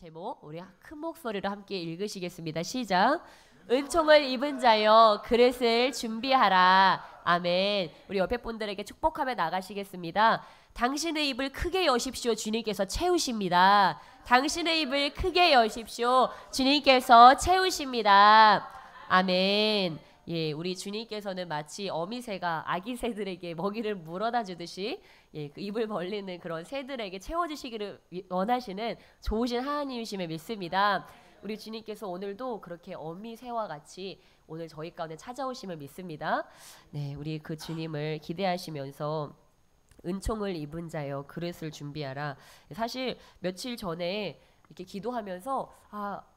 제목 우리 큰 목소리로 함께 읽으시겠습니다. 시작. 은총을 입은 자여 그릇을 준비하라. 아멘. 우리 옆에 분들에게 축복하며 나가시겠습니다. 당신의 입을 크게 여십시오. 주님께서 채우십니다. 당신의 입을 크게 여십시오. 주님께서 채우십니다. 아멘. 예, 우리 주님께서는 마치 어미새가 아기 새들에게 먹이를 물어다 주듯이 예, 그 입을 벌리는 그런 새들에게 채워주시기를 원하시는 좋으신 하나님이심을 믿습니다. 우리 주님께서 오늘도 그렇게 어미새와 같이 오늘 저희 가운데 찾아오심을 믿습니다. 네, 우리 그 주님을 기대하시면서 은총을 입은 자여 그릇을 준비하라. 사실 며칠 전에 이렇게 기도하면서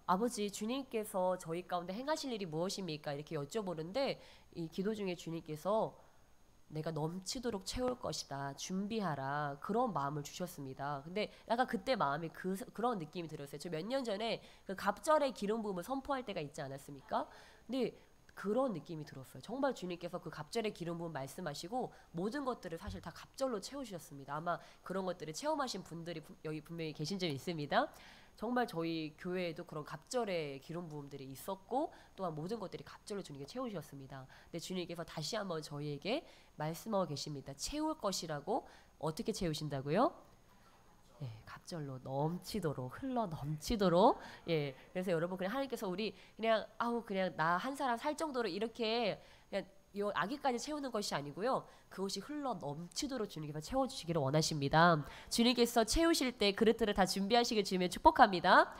아버지 주님께서 저희 가운데 행하실 일이 무엇입니까? 이렇게 여쭤보는데 이 기도 중에 주님께서 내가 넘치도록 채울 것이다. 준비하라. 그런 마음을 주셨습니다. 근데 약간 그때 마음이 그런 느낌이 들었어요. 저 몇 년 전에 그 갑절의 기름 부음을 선포할 때가 있지 않았습니까? 근데 그런 느낌이 들었어요. 정말 주님께서 그 갑절의 기름 부음 말씀하시고 모든 것들을 사실 다 갑절로 채우셨습니다. 아마 그런 것들을 체험하신 분들이 여기 분명히 계신 줄 있습니다. 정말 저희 교회에도 그런 갑절의 기름 부음들이 있었고 또한 모든 것들이 갑절로 주님께 채우셨습니다. 근데 주님께서 다시 한번 저희에게 말씀하고 계십니다. 채울 것이라고. 어떻게 채우신다고요? 예, 갑절로 넘치도록 흘러 넘치도록. 예, 그래서 여러분 그냥 하나님께서 우리 그냥 그냥 나 한 사람 살 정도로 이렇게 그냥 이 아기까지 채우는 것이 아니고요. 그것이 흘러 넘치도록 주님께서 채워주시기를 원하십니다. 주님께서 채우실 때 그릇들을 다 준비하시길 주님의 축복합니다.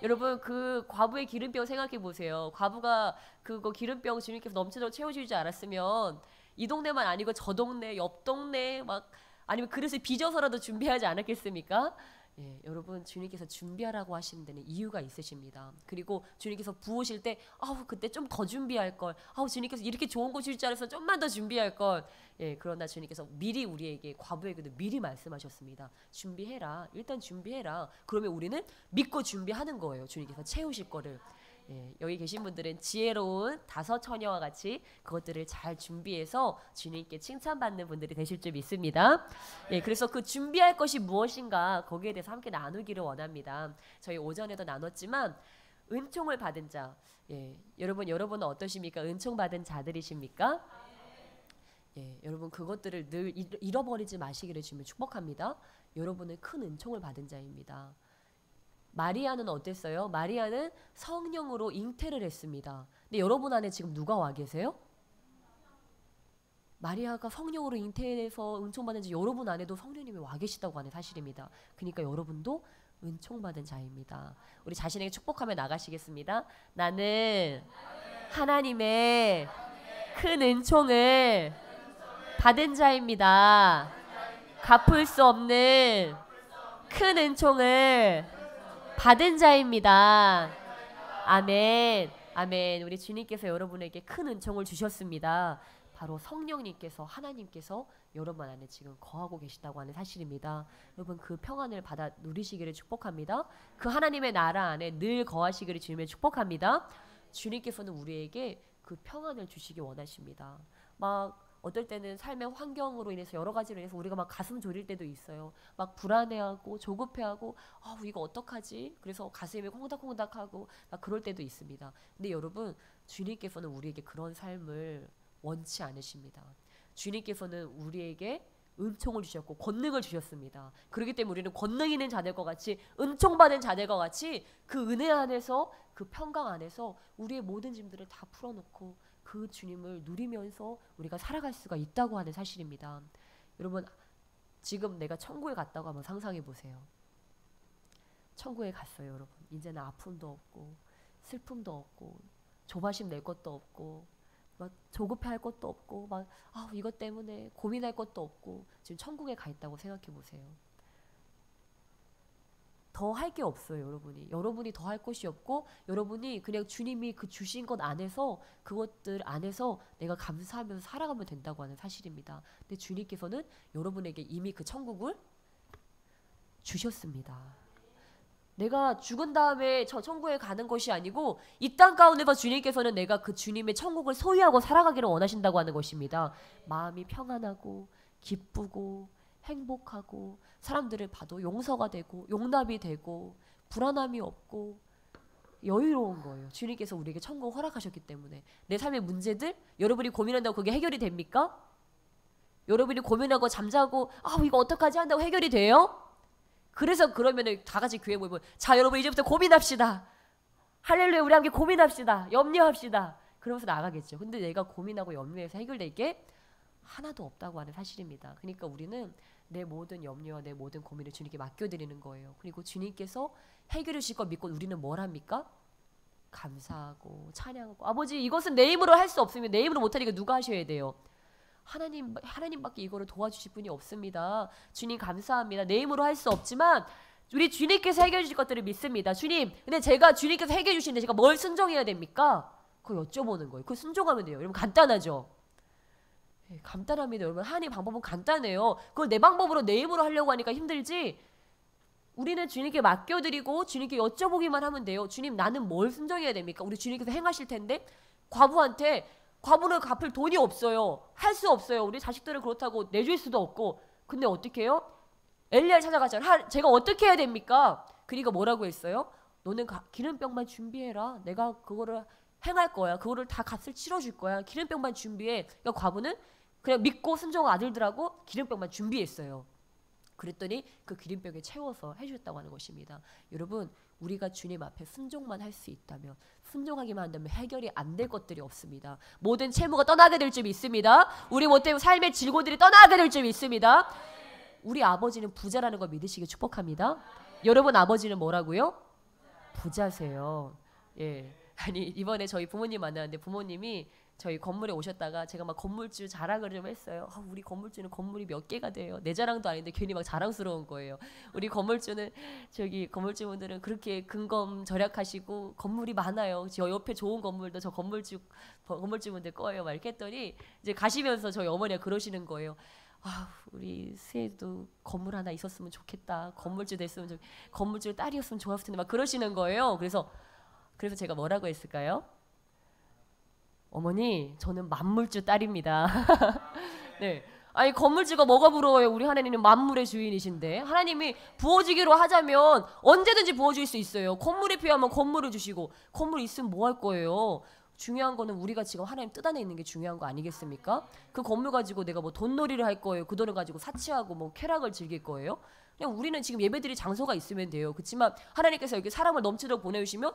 여러분 그 과부의 기름병 생각해 보세요. 과부가 그거 기름병 주님께서 넘치도록 채워줄 줄 알았으면 이 동네만 아니고 저 동네 옆 동네 막 아니면 그릇을 빚어서라도 준비하지 않았겠습니까? 예, 여러분 주님께서 준비하라고 하시는 데는 이유가 있으십니다. 그리고 주님께서 부으실 때 그때 좀 더 준비할 걸. 주님께서 이렇게 좋은 거 줄 줄 알아서 좀만 더 준비할 걸. 예, 그러나 주님께서 미리 우리에게 과부에게도 미리 말씀하셨습니다. 준비해라. 일단 준비해라. 그러면 우리는 믿고 준비하는 거예요. 주님께서 채우실 거를. 예, 여기 계신 분들은 지혜로운 다섯 처녀와 같이 그것들을 잘 준비해서 주님께 칭찬받는 분들이 되실 줄 믿습니다. 예, 그래서 그 준비할 것이 무엇인가 거기에 대해서 함께 나누기를 원합니다. 저희 오전에도 나눴지만 은총을 받은 자, 예, 여러분은 어떠십니까? 은총 받은 자들이십니까? 예, 여러분 그것들을 늘 잃어버리지 마시기를 주님 축복합니다. 여러분은 큰 은총을 받은 자입니다. 마리아는 어땠어요? 마리아는 성령으로 잉태를 했습니다. 근데 여러분 안에 지금 누가 와 계세요? 마리아가 성령으로 잉태해서 은총받은 지 여러분 안에도 성령님이 와 계시다고 하는 사실입니다. 그러니까 여러분도 은총받은 자입니다. 우리 자신에게 축복하며 나가시겠습니다. 나는 하나님의 큰 은총을 받은 자입니다. 갚을 수 없는 큰 은총을 받은 자입니다. 아멘. 아멘. 우리 주님께서 여러분에게 큰 은총을 주셨습니다. 바로 성령님께서 하나님께서 여러분 안에 지금 거하고 계시다고 하는 사실입니다. 여러분 그 평안을 받아 누리시기를 축복합니다. 그 하나님의 나라 안에 늘 거하시기를 주님의 축복합니다. 주님께서는 우리에게 그 평안을 주시기 원하십니다. 막 어떨 때는 삶의 환경으로 인해서 여러 가지로 인해서 우리가 막 가슴 졸일 때도 있어요. 막 불안해하고 조급해하고 이거 어떡하지? 그래서 가슴이 콩닥콩닥하고 막 그럴 때도 있습니다. 근데 여러분 주님께서는 우리에게 그런 삶을 원치 않으십니다. 주님께서는 우리에게 은총을 주셨고 권능을 주셨습니다. 그렇기 때문에 우리는 권능 있는 자들과 같이 은총받은 자들과 같이 그 은혜 안에서 그 평강 안에서 우리의 모든 짐들을 다 풀어놓고 그 주님을 누리면서 우리가 살아갈 수가 있다고 하는 사실입니다. 여러분 지금 내가 천국에 갔다고 한번 상상해 보세요. 천국에 갔어요. 여러분 이제는 아픔도 없고 슬픔도 없고 조바심 낼 것도 없고 막 조급해할 것도 없고 막 이것 때문에 고민할 것도 없고 지금 천국에 가 있다고 생각해 보세요. 더 할 게 없어요. 여러분이 더 할 것이 없고 여러분이 그냥 주님이 그 주신 것 안에서 그것들 안에서 내가 감사하면서 살아가면 된다고 하는 사실입니다. 근데 주님께서는 여러분에게 이미 그 천국을 주셨습니다. 내가 죽은 다음에 저 천국에 가는 것이 아니고 이 땅 가운데서 주님께서는 내가 그 주님의 천국을 소유하고 살아가기를 원하신다고 하는 것입니다. 마음이 평안하고 기쁘고 행복하고 사람들을 봐도 용서가 되고 용납이 되고 불안함이 없고 여유로운 거예요. 주님께서 우리에게 천국을 허락하셨기 때문에. 내 삶의 문제들 여러분이 고민한다고 그게 해결이 됩니까? 여러분이 고민하고 잠자고 이거 어떡하지 한다고 해결이 돼요? 그래서 그러면은 다 같이 교회 모이면 자 여러분 이제부터 고민합시다. 할렐루야 우리 함께 고민합시다. 염려합시다. 그러면서 나가겠죠. 근데 내가 고민하고 염려해서 해결될 게 하나도 없다고 하는 사실입니다. 그러니까 우리는 내 모든 염려와 내 모든 고민을 주님께 맡겨드리는 거예요. 그리고 주님께서 해결해 주실 것 믿고 우리는 뭘 합니까? 감사하고 찬양하고 아버지 이것은 내 힘으로 할 수 없으면 내 힘으로 못하니까 누가 하셔야 돼요? 하나님밖에 이거를 도와주실 분이 없습니다. 주님 감사합니다. 내 힘으로 할 수 없지만 우리 주님께서 해결해 주실 것들을 믿습니다. 주님 근데 제가 주님께서 해결해 주시는데 제가 뭘 순종해야 됩니까? 그거 여쭤보는 거예요. 그거 순종하면 돼요. 여러분 간단하죠? 간단합니다. 여러분 하나님 방법은 간단해요. 그걸 내 방법으로 내 힘으로 하려고 하니까 힘들지. 우리는 주님께 맡겨드리고 주님께 여쭤보기만 하면 돼요. 주님 나는 뭘 순종해야 됩니까? 우리 주님께서 행하실 텐데 과부는 갚을 돈이 없어요. 할 수 없어요. 우리 자식들을 그렇다고 내줄 수도 없고. 근데 어떻게 해요? 엘리야를 찾아가잖아요. 제가 어떻게 해야 됩니까? 그러니까 뭐라고 했어요? 너는 기름병만 준비해라. 내가 그거를 행할 거야. 그거를 다 값을 치러줄 거야. 기름병만 준비해. 그러니까 과부는 그냥 믿고 순종한 아들들하고 기름병만 준비했어요. 그랬더니 그 기름병에 채워서 해주셨다고 하는 것입니다. 여러분 우리가 주님 앞에 순종만 할 수 있다면 순종하기만 한다면 해결이 안 될 것들이 없습니다. 모든 채무가 떠나게 될 줄 믿습니다. 우리 못된 삶의 질고들이 떠나게 될 줄 믿습니다. 우리 아버지는 부자라는 걸 믿으시길 축복합니다. 여러분 아버지는 뭐라고요? 부자세요. 예. 아니 이번에 저희 부모님 만났는데 부모님이 저희 건물에 오셨다가 제가 막 건물주 자랑을 좀 했어요. 우리 건물주는 건물이 몇 개가 돼요. 내 자랑도 아닌데 괜히 막 자랑스러운 거예요. 우리 건물주는 건물주분들은 그렇게 근검 절약하시고 건물이 많아요. 저 옆에 좋은 건물도 저 건물주분들 거예요. 막 이렇게 했더니 이제 가시면서 저희 어머니가 그러시는 거예요. 우리 새도 건물 하나 있었으면 좋겠다. 건물주 딸이었으면 좋았을 텐데 막 그러시는 거예요. 그래서 제가 뭐라고 했을까요? 어머니, 저는 만물주 딸입니다. 네. 아니 건물주가 뭐가 부러워요? 우리 하나님은 만물의 주인이신데 하나님이 부어주기로 하자면 언제든지 부어줄 수 있어요. 건물이 필요하면 건물을 주시고 건물이 있으면 뭐 할 거예요? 중요한 거는 우리가 지금 하나님 뜻 안에 있는 게 중요한 거 아니겠습니까? 그 건물 가지고 내가 뭐 돈놀이를 할 거예요. 그 돈을 가지고 사치하고 뭐 쾌락을 즐길 거예요. 그냥 우리는 지금 예배드릴 장소가 있으면 돼요. 그렇지만 하나님께서 여기 사람을 넘치도록 보내주시면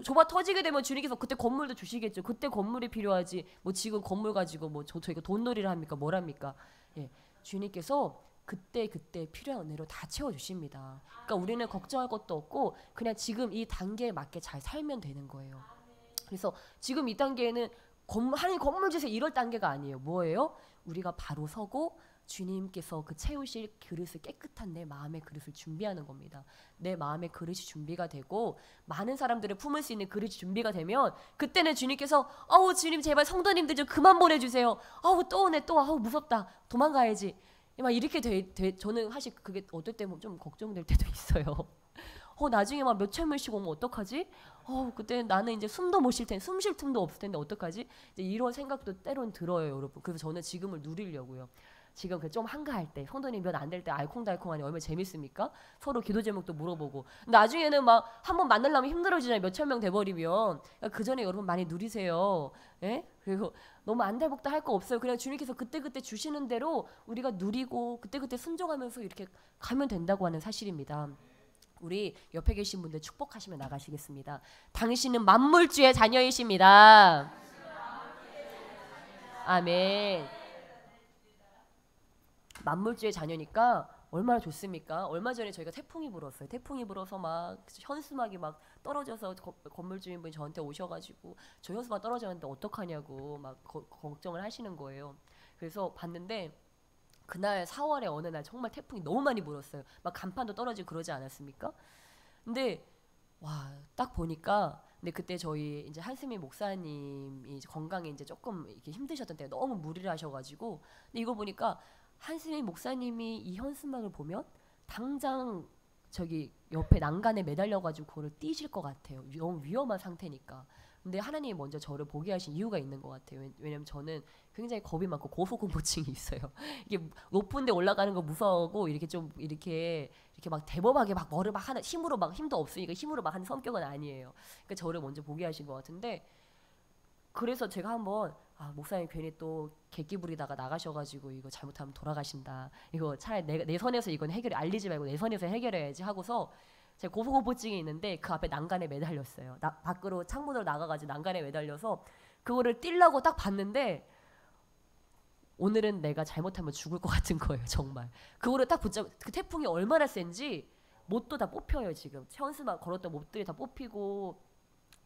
좁아 터지게 되면 주님께서 그때 건물도 주시겠죠. 그때 건물이 필요하지. 뭐 지금 건물 가지고 뭐 저희가 돈놀이를 합니까? 뭘 합니까? 예, 주님께서 그때 필요한 은혜로 다 채워주십니다. 그러니까 우리는 걱정할 것도 없고 그냥 지금 이 단계에 맞게 잘 살면 되는 거예요. 그래서 지금 이 단계에는 하나님 건물 주세요 이럴 단계가 아니에요. 뭐예요? 우리가 바로 서고 주님께서 그 채우실 그릇을 깨끗한 내 마음의 그릇을 준비하는 겁니다. 내 마음의 그릇이 준비가 되고 많은 사람들을 품을 수 있는 그릇이 준비가 되면 그때는 주님께서 주님 제발 성도님들 좀 그만 보내주세요. 또 오네 또 무섭다 도망가야지. 막 이렇게 저는 사실 그게 어떨 때 좀 걱정될 때도 있어요. 나중에 막 몇천 명씩 오면 어떡하지? 그때 나는 이제 숨도 못 쉴 텐데 숨 쉴 틈도 없을 텐데 어떡하지? 이제 이런 생각도 때론 들어요, 여러분. 그래서 저는 지금을 누리려고요. 지금 그 좀 한가할 때, 성도님 몇 안 될 때 알콩달콩하니 얼마나 재밌습니까? 서로 기도 제목도 물어보고. 나중에는 막 한 번 만나려면 힘들어지잖아요. 몇천 명 돼버리면. 그 전에 여러분 많이 누리세요. 예? 그리고 너무 안달복달 할 거 없어요. 그냥 주님께서 그때그때 주시는 대로 우리가 누리고 그때그때 순종하면서 이렇게 가면 된다고 하는 사실입니다. 우리 옆에 계신 분들 축복하시며 나가시겠습니다. 당신은 만물주의 자녀이십니다. 아멘. 만물주의 자녀니까 얼마나 좋습니까? 얼마 전에 저희가 태풍이 불었어요. 태풍이 불어서 막 현수막이 막 떨어져서 건물 주인분이 저한테 오셔가지고 저 현수막 떨어졌는데 어떡하냐고 막 걱정을 하시는 거예요. 그래서 봤는데 그날 4월에 어느 날 정말 태풍이 너무 많이 불었어요. 막 간판도 떨어지고 그러지 않았습니까? 근데 딱 보니까 근데 그때 저희 이제 한스민 목사님이 건강에 이제 조금 이렇게 힘드셨던 때 너무 무리를 하셔가지고 근데 이거 보니까 한스민 목사님이 이 현수막을 보면 당장 저기 옆에 난간에 매달려가지고 그거를 띄실 것 같아요. 너무 위험한 상태니까. 근데 하나님이 먼저 저를 보게 하신 이유가 있는 것 같아요. 왜냐면 저는 굉장히 겁이 많고 고소공포증이 있어요. 이게 높은데 올라가는 거 무서워하고 이렇게 좀 이렇게 막 대범하게 막 뭐를 막 하는 힘으로 막 힘도 없으니까 힘으로 막 하는 성격은 아니에요. 그러니까 저를 먼저 보게 하신 것 같은데 그래서 제가 한번 목사님 괜히 또 객기 부리다가 나가셔가지고 이거 잘못하면 돌아가신다. 이거 차라리 내 선에서 이건 해결이 알리지 말고 내 선에서 해결해야지 하고서 제가 고소공포증이 있는데 그 앞에 난간에 매달렸어요. 밖으로 창문으로 나가가지고 난간에 매달려서 그거를 뛸려고 딱 봤는데 오늘은 내가 잘못하면 죽을 것 같은 거예요. 정말. 그거를 딱 붙잡 그 태풍이 얼마나 센지 못도 다 뽑혀요. 지금 현수막 걸었던 못들이 다 뽑히고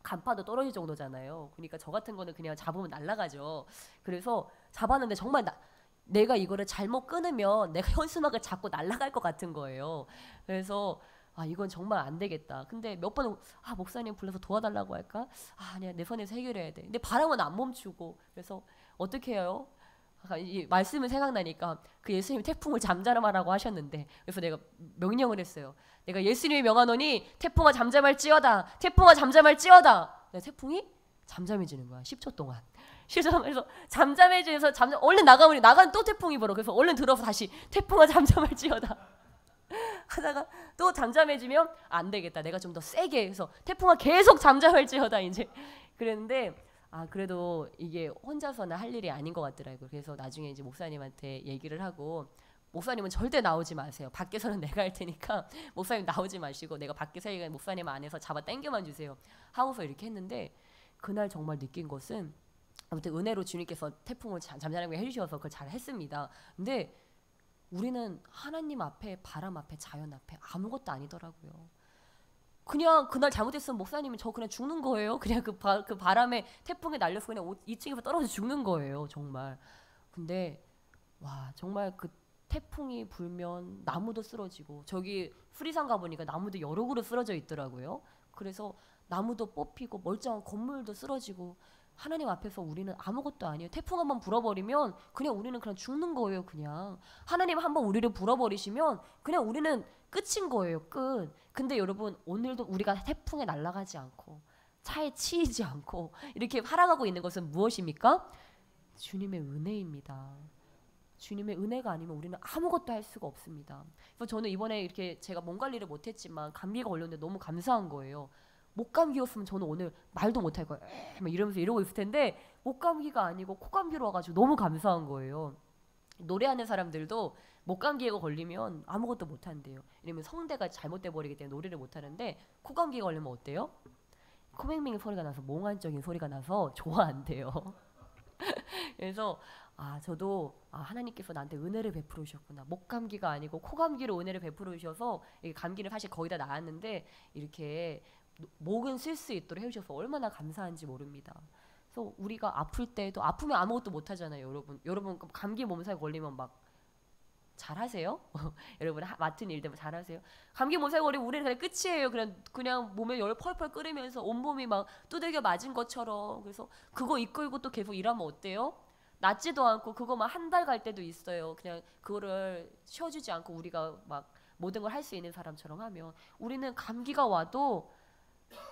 간판도 떨어질 정도잖아요. 그러니까 저 같은 거는 그냥 잡으면 날아가죠. 그래서 잡았는데 정말 내가 이거를 잘못 끊으면 내가 현수막을 잡고 날아갈 것 같은 거예요. 그래서 이건 정말 안 되겠다. 근데 몇 번 목사님 불러서 도와달라고 할까? 아니야 내 선에서 해결해야 돼. 근데 바람은 안 멈추고 그래서 어떻게 해요? 이 말씀은 생각나니까 그 예수님 태풍을 잠잠하라고 하셨는데 그래서 내가 명령을 했어요. 내가 예수님의 명하노니 태풍아 잠잠할지어다. 태풍아 잠잠할지어다. 태풍이 잠잠해지는 거야. 10초 동안. 그래서 잠잠해지면서 얼른 나가면 또 태풍이 불어. 그래서 얼른 들어서 다시 태풍아 잠잠할지어다. 하다가 또 잠잠해지면 안 되겠다. 내가 좀 더 세게 해서 태풍아 계속 잠잠할지어다 이제 그랬는데 그래도 이게 혼자서는 할 일이 아닌 것 같더라고요. 그래서 나중에 이제 목사님한테 얘기를 하고 목사님은 절대 나오지 마세요. 밖에서는 내가 할 테니까 목사님 나오지 마시고 내가 밖에서 얘기하면 목사님 안에서 잡아 당겨만 주세요. 하고서 이렇게 했는데 그날 정말 느낀 것은 아무튼 은혜로 주님께서 태풍을 잠잠하게 해주셔서 그걸 잘 했습니다. 근데 우리는 하나님 앞에 바람 앞에 자연 앞에 아무것도 아니더라고요. 그냥 그날 잘못했으면 목사님이 저 그냥 죽는 거예요. 그냥 그 바람에 태풍에 날려서 그냥 2층에서 떨어져 죽는 거예요. 정말. 근데 정말 그 태풍이 불면 나무도 쓰러지고 저기 수리산 가보니까 나무도 여러 그루 쓰러져 있더라고요. 그래서 나무도 뽑히고 멀쩡한 건물도 쓰러지고 하나님 앞에서 우리는 아무것도 아니에요. 태풍 한번 불어버리면 그냥 우리는 그냥 죽는 거예요. 그냥 하나님 한번 우리를 불어버리시면 그냥 우리는 끝인 거예요. 끝. 근데 여러분 오늘도 우리가 태풍에 날아가지 않고 차에 치이지 않고 이렇게 살아가고 있는 것은 무엇입니까? 주님의 은혜입니다. 주님의 은혜가 아니면 우리는 아무것도 할 수가 없습니다. 그래서 저는 이번에 이렇게 제가 몸 관리를 못했지만 감기가 걸렸는데 너무 감사한 거예요. 목감기였으면 저는 오늘 말도 못할 거예요. 막 이러면서 이러고 있을 텐데 목감기가 아니고 코감기로 와가지고 너무 감사한 거예요. 노래하는 사람들도 목감기에 걸리면 아무것도 못한대요. 왜냐면 성대가 잘못돼 버리기 때문에 노래를 못하는데 코감기에 걸리면 어때요? 코맹맹 소리가 나서 몽환적인 소리가 나서 좋아한대요. 그래서 저도 하나님께서 나한테 은혜를 베풀어 주셨구나. 목감기가 아니고 코감기로 은혜를 베풀어 주셔서 감기는 사실 거의 다 나았는데 이렇게 목은 쓸 수 있도록 해주셔서 얼마나 감사한지 모릅니다. 그래서 우리가 아플 때도 아프면 아무것도 못 하잖아요. 여러분 감기 몸살 걸리면 막 잘하세요? 여러분 맡은 일 되면 잘하세요? 감기 몸살 걸리면 우리는 그냥 끝이에요. 그냥 몸에 열 펄펄 끓으면서 온몸이 막 두들겨 맞은 것처럼. 그래서 그거 이끌고 또 계속 일하면 어때요? 낫지도 않고 그거만 한 달 갈 때도 있어요. 그냥 그거를 쉬어주지 않고 우리가 막 모든 걸 할 수 있는 사람처럼 하면 우리는 감기가 와도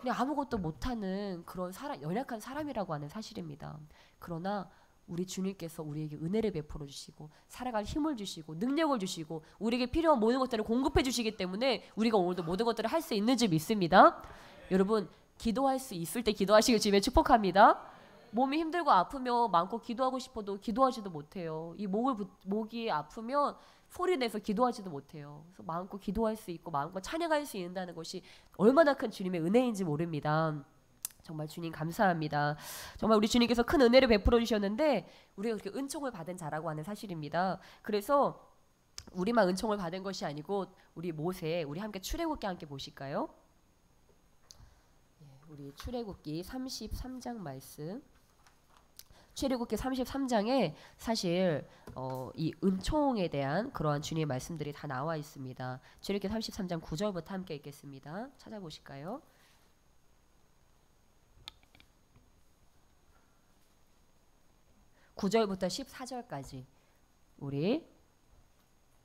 그냥 아무것도 못하는 그런 연약한 사람이라고 하는 사실입니다. 그러나 우리 주님께서 우리에게 은혜를 베풀어 주시고 살아갈 힘을 주시고 능력을 주시고 우리에게 필요한 모든 것들을 공급해 주시기 때문에 우리가 오늘도 모든 것들을 할 수 있는 줄 믿습니다. 여러분 기도할 수 있을 때 기도하시길 주님의 축복합니다. 몸이 힘들고 아프면 마음껏 기도하고 싶어도 기도하지도 못해요. 이 목이 아프면 소리 내서 기도하지도 못해요. 그래서 마음껏 기도할 수 있고 마음껏 찬양할 수 있다는 것이 얼마나 큰 주님의 은혜인지 모릅니다. 정말 주님 감사합니다. 정말 우리 주님께서 큰 은혜를 베풀어 주셨는데 우리가 그렇게 은총을 받은 자라고 하는 사실입니다. 그래서 우리만 은총을 받은 것이 아니고 우리 모세, 우리 함께 출애굽기 함께 보실까요? 우리 출애굽기 33장 말씀. 출애굽기 33장에 사실 이 은총에 대한 그러한 주님의 말씀들이 다 나와 있습니다. 출애굽기 33장 9절부터 함께 읽겠습니다. 찾아보실까요? (9절부터) (14절까지) 우리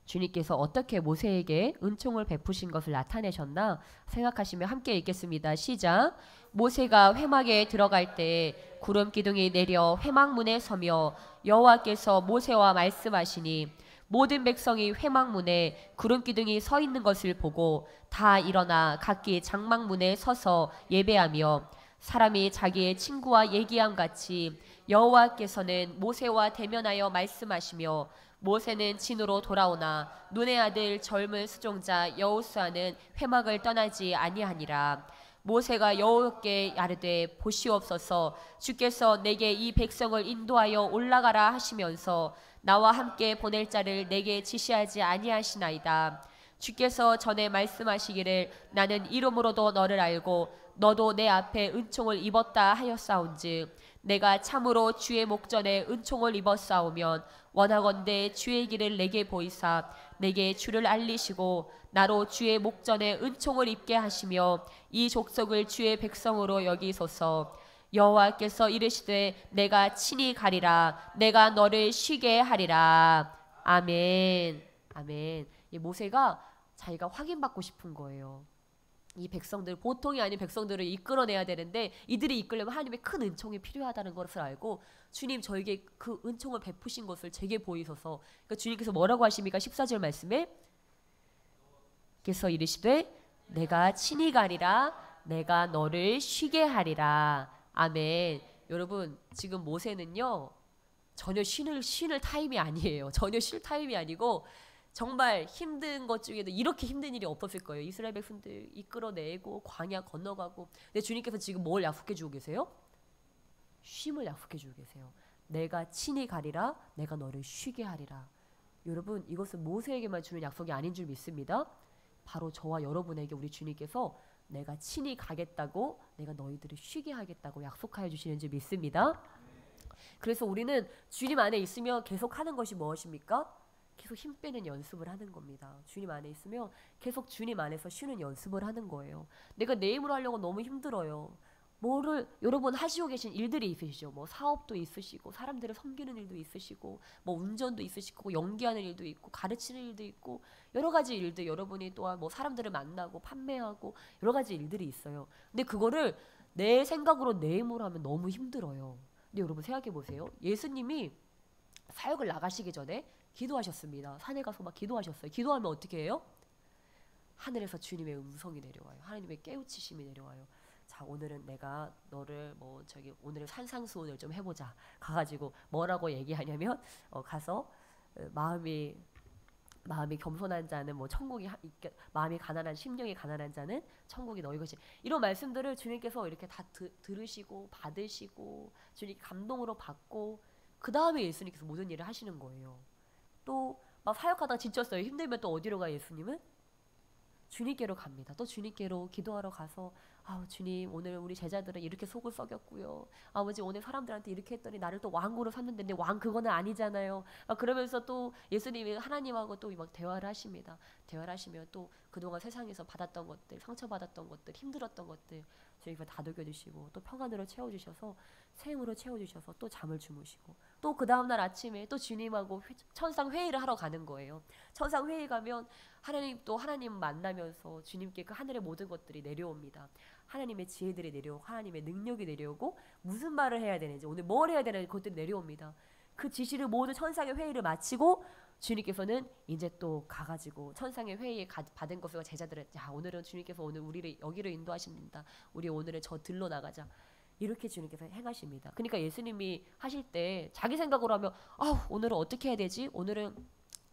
주님께서 어떻게 모세에게 은총을 베푸신 것을 나타내셨나 생각하시며 함께 읽겠습니다. 시작. 모세가 회막에 들어갈 때 구름 기둥이 내려 회막문에 서며 여호와께서 모세와 말씀하시니 모든 백성이 회막문에 구름 기둥이 서 있는 것을 보고 다 일어나 각기 장막문에 서서 예배하며 사람이 자기의 친구와 얘기함 같이 여호와께서는 모세와 대면하여 말씀하시며 모세는 진으로 돌아오나 눈의 아들 젊은 수종자 여호수아는 회막을 떠나지 아니하니라. 모세가 여호와께 아뢰되 보시옵소서 주께서 내게 이 백성을 인도하여 올라가라 하시면서 나와 함께 보낼 자를 내게 지시하지 아니하시나이다. 주께서 전에 말씀하시기를 나는 이름으로도 너를 알고 너도 내 앞에 은총을 입었다 하였사온즉 내가 참으로 주의 목전에 은총을 입었사오면 원하건대 주의 길을 내게 보이사 내게 주를 알리시고 나로 주의 목전에 은총을 입게 하시며 이 족속을 주의 백성으로 여기소서. 여호와께서 이르시되 내가 친히 가리라 내가 너를 쉬게 하리라. 아멘. 아멘. 이 모세가 자기가 확인받고 싶은 거예요. 이 백성들, 보통이 아닌 백성들을 이끌어내야 되는데 이들이 이끌려면 하나님의 큰 은총이 필요하다는 것을 알고 주님 저에게 그 은총을 베푸신 것을 제게 보이소서. 그러니까 주님께서 뭐라고 하십니까? 14절 말씀에 께서 이르시되 내가 친히 가리라 내가 너를 쉬게 하리라. 아멘. 여러분 지금 모세는요 전혀 쉴 타임이 아니에요. 전혀 쉴 타임이 아니고 정말 힘든 것 중에도 이렇게 힘든 일이 없었을 거예요. 이스라엘 백성들 이끌어내고 광야 건너가고. 근데 주님께서 지금 뭘 약속해 주고 계세요? 쉼을 약속해 주고 계세요. 내가 친히 가리라 내가 너를 쉬게 하리라. 여러분 이것은 모세에게만 주는 약속이 아닌 줄 믿습니다. 바로 저와 여러분에게 우리 주님께서 내가 친히 가겠다고 내가 너희들을 쉬게 하겠다고 약속하여 주시는 줄 믿습니다. 그래서 우리는 주님 안에 있으면 계속 하는 것이 무엇입니까? 계속 힘 빼는 연습을 하는 겁니다. 주님 안에 있으면 계속 주님 안에서 쉬는 연습을 하는 거예요. 내가 내 힘으로 하려고 너무 힘들어요. 뭐를 여러분 하시고 계신 일들이 있으시죠. 뭐 사업도 있으시고 사람들을 섬기는 일도 있으시고 뭐 운전도 있으시고 연기하는 일도 있고 가르치는 일도 있고 여러 가지 일들 여러분이 또한 뭐 사람들을 만나고 판매하고 여러 가지 일들이 있어요. 근데 그거를 내 생각으로 내 힘으로 하면 너무 힘들어요. 근데 여러분 생각해 보세요. 예수님이 사역을 나가시기 전에 기도하셨습니다. 산에 가서 막 기도하셨어요. 기도하면 어떻게 해요? 하늘에서 주님의 음성이 내려와요. 하나님의 깨우치심이 내려와요. 자 오늘은 내가 너를 뭐 저기 오늘은 산상수훈을 좀 해보자. 가가지고 뭐라고 얘기하냐면 가서 마음이 겸손한 자는 뭐 천국이 마음이 가난한 심령이 가난한 자는 천국이 너희 것이. 이런 말씀들을 주님께서 이렇게 다 들으시고 받으시고 주님 감동으로 받고 그 다음에 예수님께서 모든 일을 하시는 거예요. 또 막 사역하다가 지쳤어요. 힘들면 또 어디로 가요? 예수님은 주님께로 갑니다. 또 주님께로 기도하러 가서 주님 오늘 우리 제자들은 이렇게 속을 썩였고요. 아버지 오늘 사람들한테 이렇게 했더니 나를 또 왕으로 삼는데 근데 왕 그거는 아니잖아요. 그러면서 또 예수님이 하나님하고 또 막 대화를 하십니다. 대화를 하시면 또 그동안 세상에서 받았던 것들 상처받았던 것들 힘들었던 것들 주님께서 다독여주시고 또 평안으로 채워주셔서 새 힘으로 채워주셔서 또 잠을 주무시고 또 그 다음날 아침에 또 주님하고 천상 회의를 하러 가는 거예요. 천상 회의 가면 하나님 만나면서 주님께 그 하늘의 모든 것들이 내려옵니다. 하나님의 지혜들이 내려오고 하나님의 능력이 내려오고 무슨 말을 해야 되는지 오늘 뭘 해야 되는지 그것들이 내려옵니다. 그 지시를 모두 천상의 회의를 마치고 주님께서는 이제 또 가가지고 천상의 회의에 받은 것을 제자들은 야 오늘은 주님께서 오늘 우리를 여기로 인도하십니다. 우리 오늘은 저 들로 나가자. 이렇게 주님께서 행하십니다. 그러니까 예수님이 하실 때 자기 생각으로 하면 오늘은 어떻게 해야 되지? 오늘은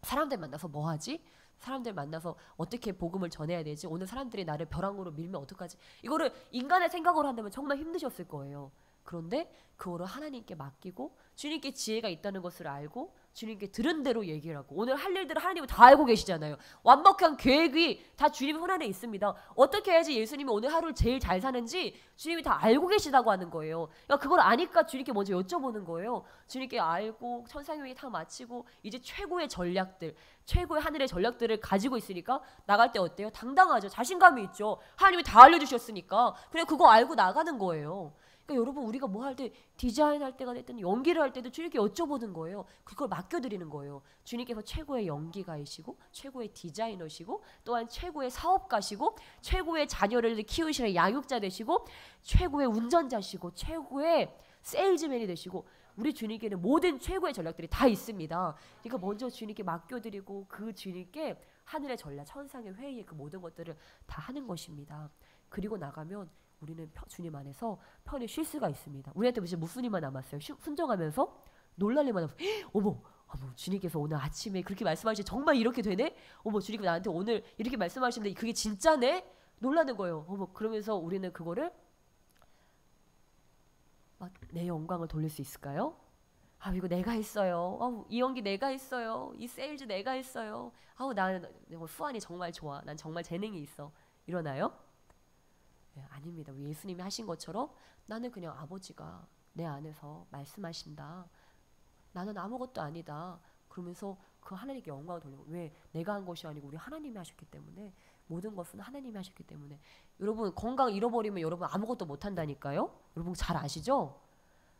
사람들 만나서 뭐 하지? 사람들 만나서 어떻게 복음을 전해야 되지? 오늘 사람들이 나를 벼랑으로 밀면 어떡하지? 이거를 인간의 생각으로 한다면 정말 힘드셨을 거예요. 그런데 그거를 하나님께 맡기고 주님께 지혜가 있다는 것을 알고 주님께 들은 대로 얘기를 하고 오늘 할 일들을 하나님은 다 알고 계시잖아요. 완벽한 계획이 다 주님 손 안에 있습니다. 어떻게 해야지 예수님이 오늘 하루를 제일 잘 사는지 주님이 다 알고 계시다고 하는 거예요. 그러니까 그걸 아니까 주님께 먼저 여쭤보는 거예요. 주님께 알고 천상회의 다 마치고 이제 최고의 전략들 최고의 하늘의 전략들을 가지고 있으니까 나갈 때 어때요? 당당하죠. 자신감이 있죠. 하나님이 다 알려주셨으니까 그냥 그거 알고 나가는 거예요. 그러니까 여러분 우리가 뭐 할 때 디자인할 때가 됐든 연기를 할 때도 주님께 여쭤보는 거예요. 그걸 맡겨드리는 거예요. 주님께서 최고의 연기가이시고 최고의 디자이너시고 또한 최고의 사업가시고 최고의 자녀를 키우시는 양육자 되시고 최고의 운전자시고 최고의 세일즈맨이 되시고 우리 주님께는 모든 최고의 전략들이 다 있습니다. 그러니까 먼저 주님께 맡겨드리고 그 주님께 하늘의 전략, 천상의 회의의 그 모든 것들을 다 하는 것입니다. 그리고 나가면 우리는 주님 안에서 편히 쉴 수가 있습니다. 우리한테 무슨 일만 남았어요? 순종하면서 놀랄 일만 남았어요. 어머 주님께서 오늘 아침에 그렇게 말씀하시지 정말 이렇게 되네? 어머 주님께서 나한테 오늘 이렇게 말씀하시는데 그게 진짜네? 놀라는 거예요. 어머 그러면서 우리는 그거를 막 내 영광을 돌릴 수 있을까요? 이거 내가 했어요. 이 연기 내가 했어요. 이 세일즈 내가 했어요. 나는 수완이 정말 좋아. 난 정말 재능이 있어. 이러나요? 네, 아닙니다. 예수님이 하신 것처럼 나는 그냥 아버지가 내 안에서 말씀하신다. 나는 아무것도 아니다. 그러면서 그 하나님께 영광을 돌리고 왜 내가 한 것이 아니고 우리 하나님이 하셨기 때문에 모든 것은 하나님이 하셨기 때문에 여러분 건강 잃어버리면 여러분 아무것도 못한다니까요. 여러분 잘 아시죠?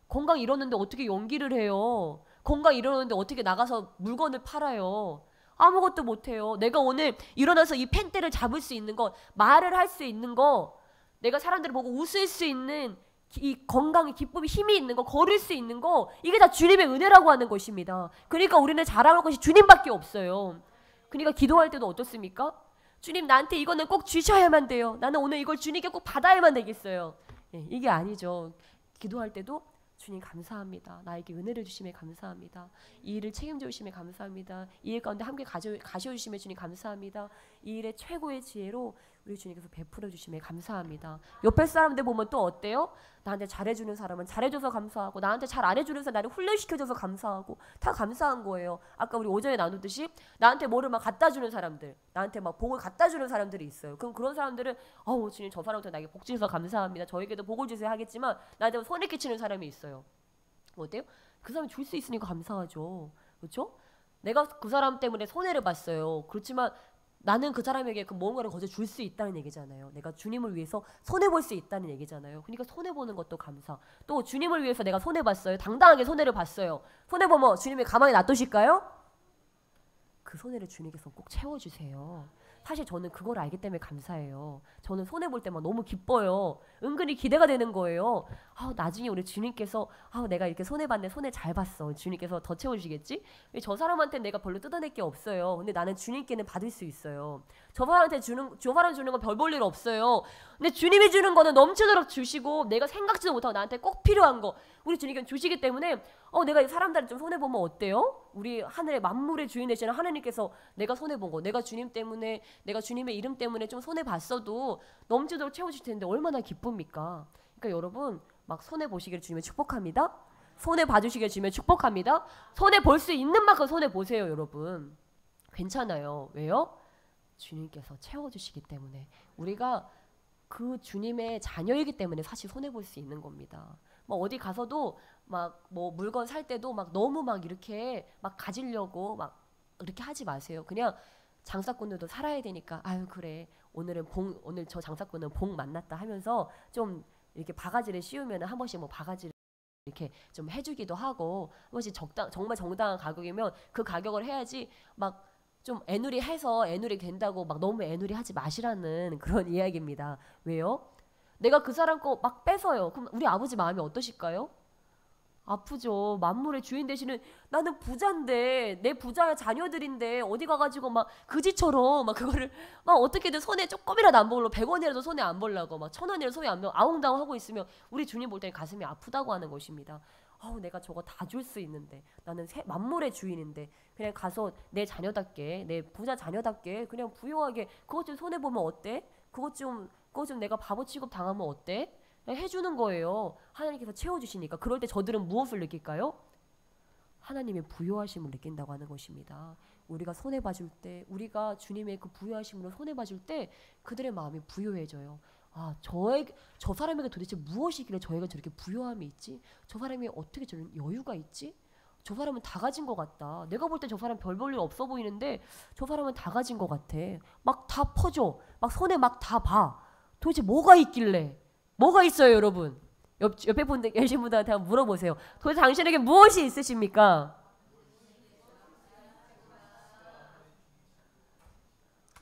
건강 잃었는데 어떻게 연기를 해요? 건강 잃었는데 어떻게 나가서 물건을 팔아요? 아무것도 못해요. 내가 오늘 일어나서 이 펜대를 잡을 수 있는 거, 말을 할 수 있는 거, 내가 사람들을 보고 웃을 수 있는 이 건강의 기쁨이 힘이 있는 거, 걸을 수 있는 거, 이게 다 주님의 은혜라고 하는 것입니다. 그러니까 우리는 자랑할 것이 주님밖에 없어요. 그러니까 기도할 때도 어떻습니까? 주님 나한테 이거는 꼭 주셔야만 돼요. 나는 오늘 이걸 주님께 꼭 받아야만 되겠어요. 이게 아니죠. 기도할 때도 주님 감사합니다. 나에게 은혜를 주심에 감사합니다. 이 일을 책임져 주심에 감사합니다. 이 일 가운데 함께 가셔주심에 주님 감사합니다. 이 일의 최고의 지혜로 우리 주님께서 베풀어 주심에 감사합니다. 옆에 사람들 보면 또 어때요? 나한테 잘해주는 사람은 잘해줘서 감사하고 나한테 잘 안 해주는 사람 나를 훈련시켜줘서 감사하고 다 감사한 거예요. 아까 우리 오전에 나누듯이 나한테 뭐를 막 갖다주는 사람들, 나한테 막 복을 갖다주는 사람들이 있어요. 그럼 그런 사람들은 주님 저 사람한테 나에게 복 주셔서 감사합니다. 저에게도 복을 주세요 하겠지만 나한테 손해 끼치는 사람이 있어요. 어때요? 그 사람이 줄 수 있으니까 감사하죠. 그렇죠? 내가 그 사람 때문에 손해를 봤어요. 그렇지만 나는 그 사람에게 그 뭔가를 거저 줄 수 있다는 얘기잖아요. 내가 주님을 위해서 손해볼 수 있다는 얘기잖아요. 그러니까 손해보는 것도 감사. 또 주님을 위해서 내가 손해봤어요. 당당하게 손해를 봤어요. 손해보면 주님이 가만히 놔두실까요? 그 손해를 주님께서 꼭 채워주세요. 사실 저는 그걸 알기 때문에 감사해요. 저는 손해볼 때만 너무 기뻐요. 은근히 기대가 되는 거예요. 나중에 우리 주님께서 내가 이렇게 손해봤네. 손해 잘 봤어. 주님께서 더 채워주시겠지? 저 사람한테 내가 별로 뜯어낼 게 없어요. 근데 나는 주님께는 받을 수 있어요. 저 사람 주는 건 별 볼 일 없어요. 근데 주님이 주는 거는 넘치도록 주시고 내가 생각지도 못하고 나한테 꼭 필요한 거 우리 주님께는 주시기 때문에 내가 사람들을 좀 손해보면 어때요? 우리 하늘의 만물의 주인 되시는 하나님께서 내가 손해본 거 내가 주님 때문에 내가 주님의 이름 때문에 좀 손해봤어도 넘치도록 채워주실 텐데 얼마나 기쁩니까? 그러니까 여러분 막 손해보시기를 주님의 축복합니다. 손해봐주시기를 주님의 축복합니다. 손해볼 수 있는 만큼 손해보세요 여러분. 괜찮아요. 왜요? 주님께서 채워주시기 때문에 우리가 그 주님의 자녀이기 때문에 사실 손해볼 수 있는 겁니다. 뭐 어디 가서도 막 뭐 물건 살 때도 막 너무 막 이렇게 막 가지려고 막 이렇게 하지 마세요. 그냥 장사꾼들도 살아야 되니까 그래 오늘 저 장사꾼은 복 만났다 하면서 좀 이렇게 바가지를 씌우면 한 번씩 뭐 바가지를 이렇게 좀 해주기도 하고 한 번씩 정말 정당한 가격이면 그 가격을 해야지 막 좀 애누리 해서 애누리 된다고 막 너무 애누리 하지 마시라는 그런 이야기입니다. 왜요? 내가 그 사람 거 막 뺏어요. 그럼 우리 아버지 마음이 어떠실까요? 아프죠. 만물의 주인 되시는 나는 부자인데 내 부자의 자녀들인데 어디 가가지고 막 그지처럼 막 그거를 막 어떻게든 손에 조금이라도 안 보려고 100원이라도 손에 안 보려고 막 1000원이라도 손에 안 보려고 아웅다웅 하고 있으면 우리 주님 볼 때는 가슴이 아프다고 하는 것입니다. 내가 저거 다 줄 수 있는데 나는 만물의 주인인데 그냥 가서 내 자녀답게 내 부자 자녀답게 그냥 부유하게 그것 좀 손해보면 어때? 그것 좀 내가 바보 취급 당하면 어때? 해주는 거예요. 하나님께서 채워주시니까. 그럴 때 저들은 무엇을 느낄까요? 하나님의 부요하심을 느낀다고 하는 것입니다. 우리가 손해봐줄 때 우리가 주님의 그 부요하심으로 손해봐줄 때 그들의 마음이 부요해져요. 저 사람에게 도대체 무엇이길래 저에게 저렇게 부요함이 있지? 저 사람이 어떻게 저런 여유가 있지? 저 사람은 다 가진 것 같다. 내가 볼 때 저 사람 별 볼 일 없어 보이는데 저 사람은 다 가진 것 같아. 막 다 퍼줘. 막 손에 막 다 봐. 도대체 뭐가 있길래? 뭐가 있어요 여러분? 옆에 분들 계신 분들한테 한번 물어보세요. 도대체 당신에게 무엇이 있으십니까?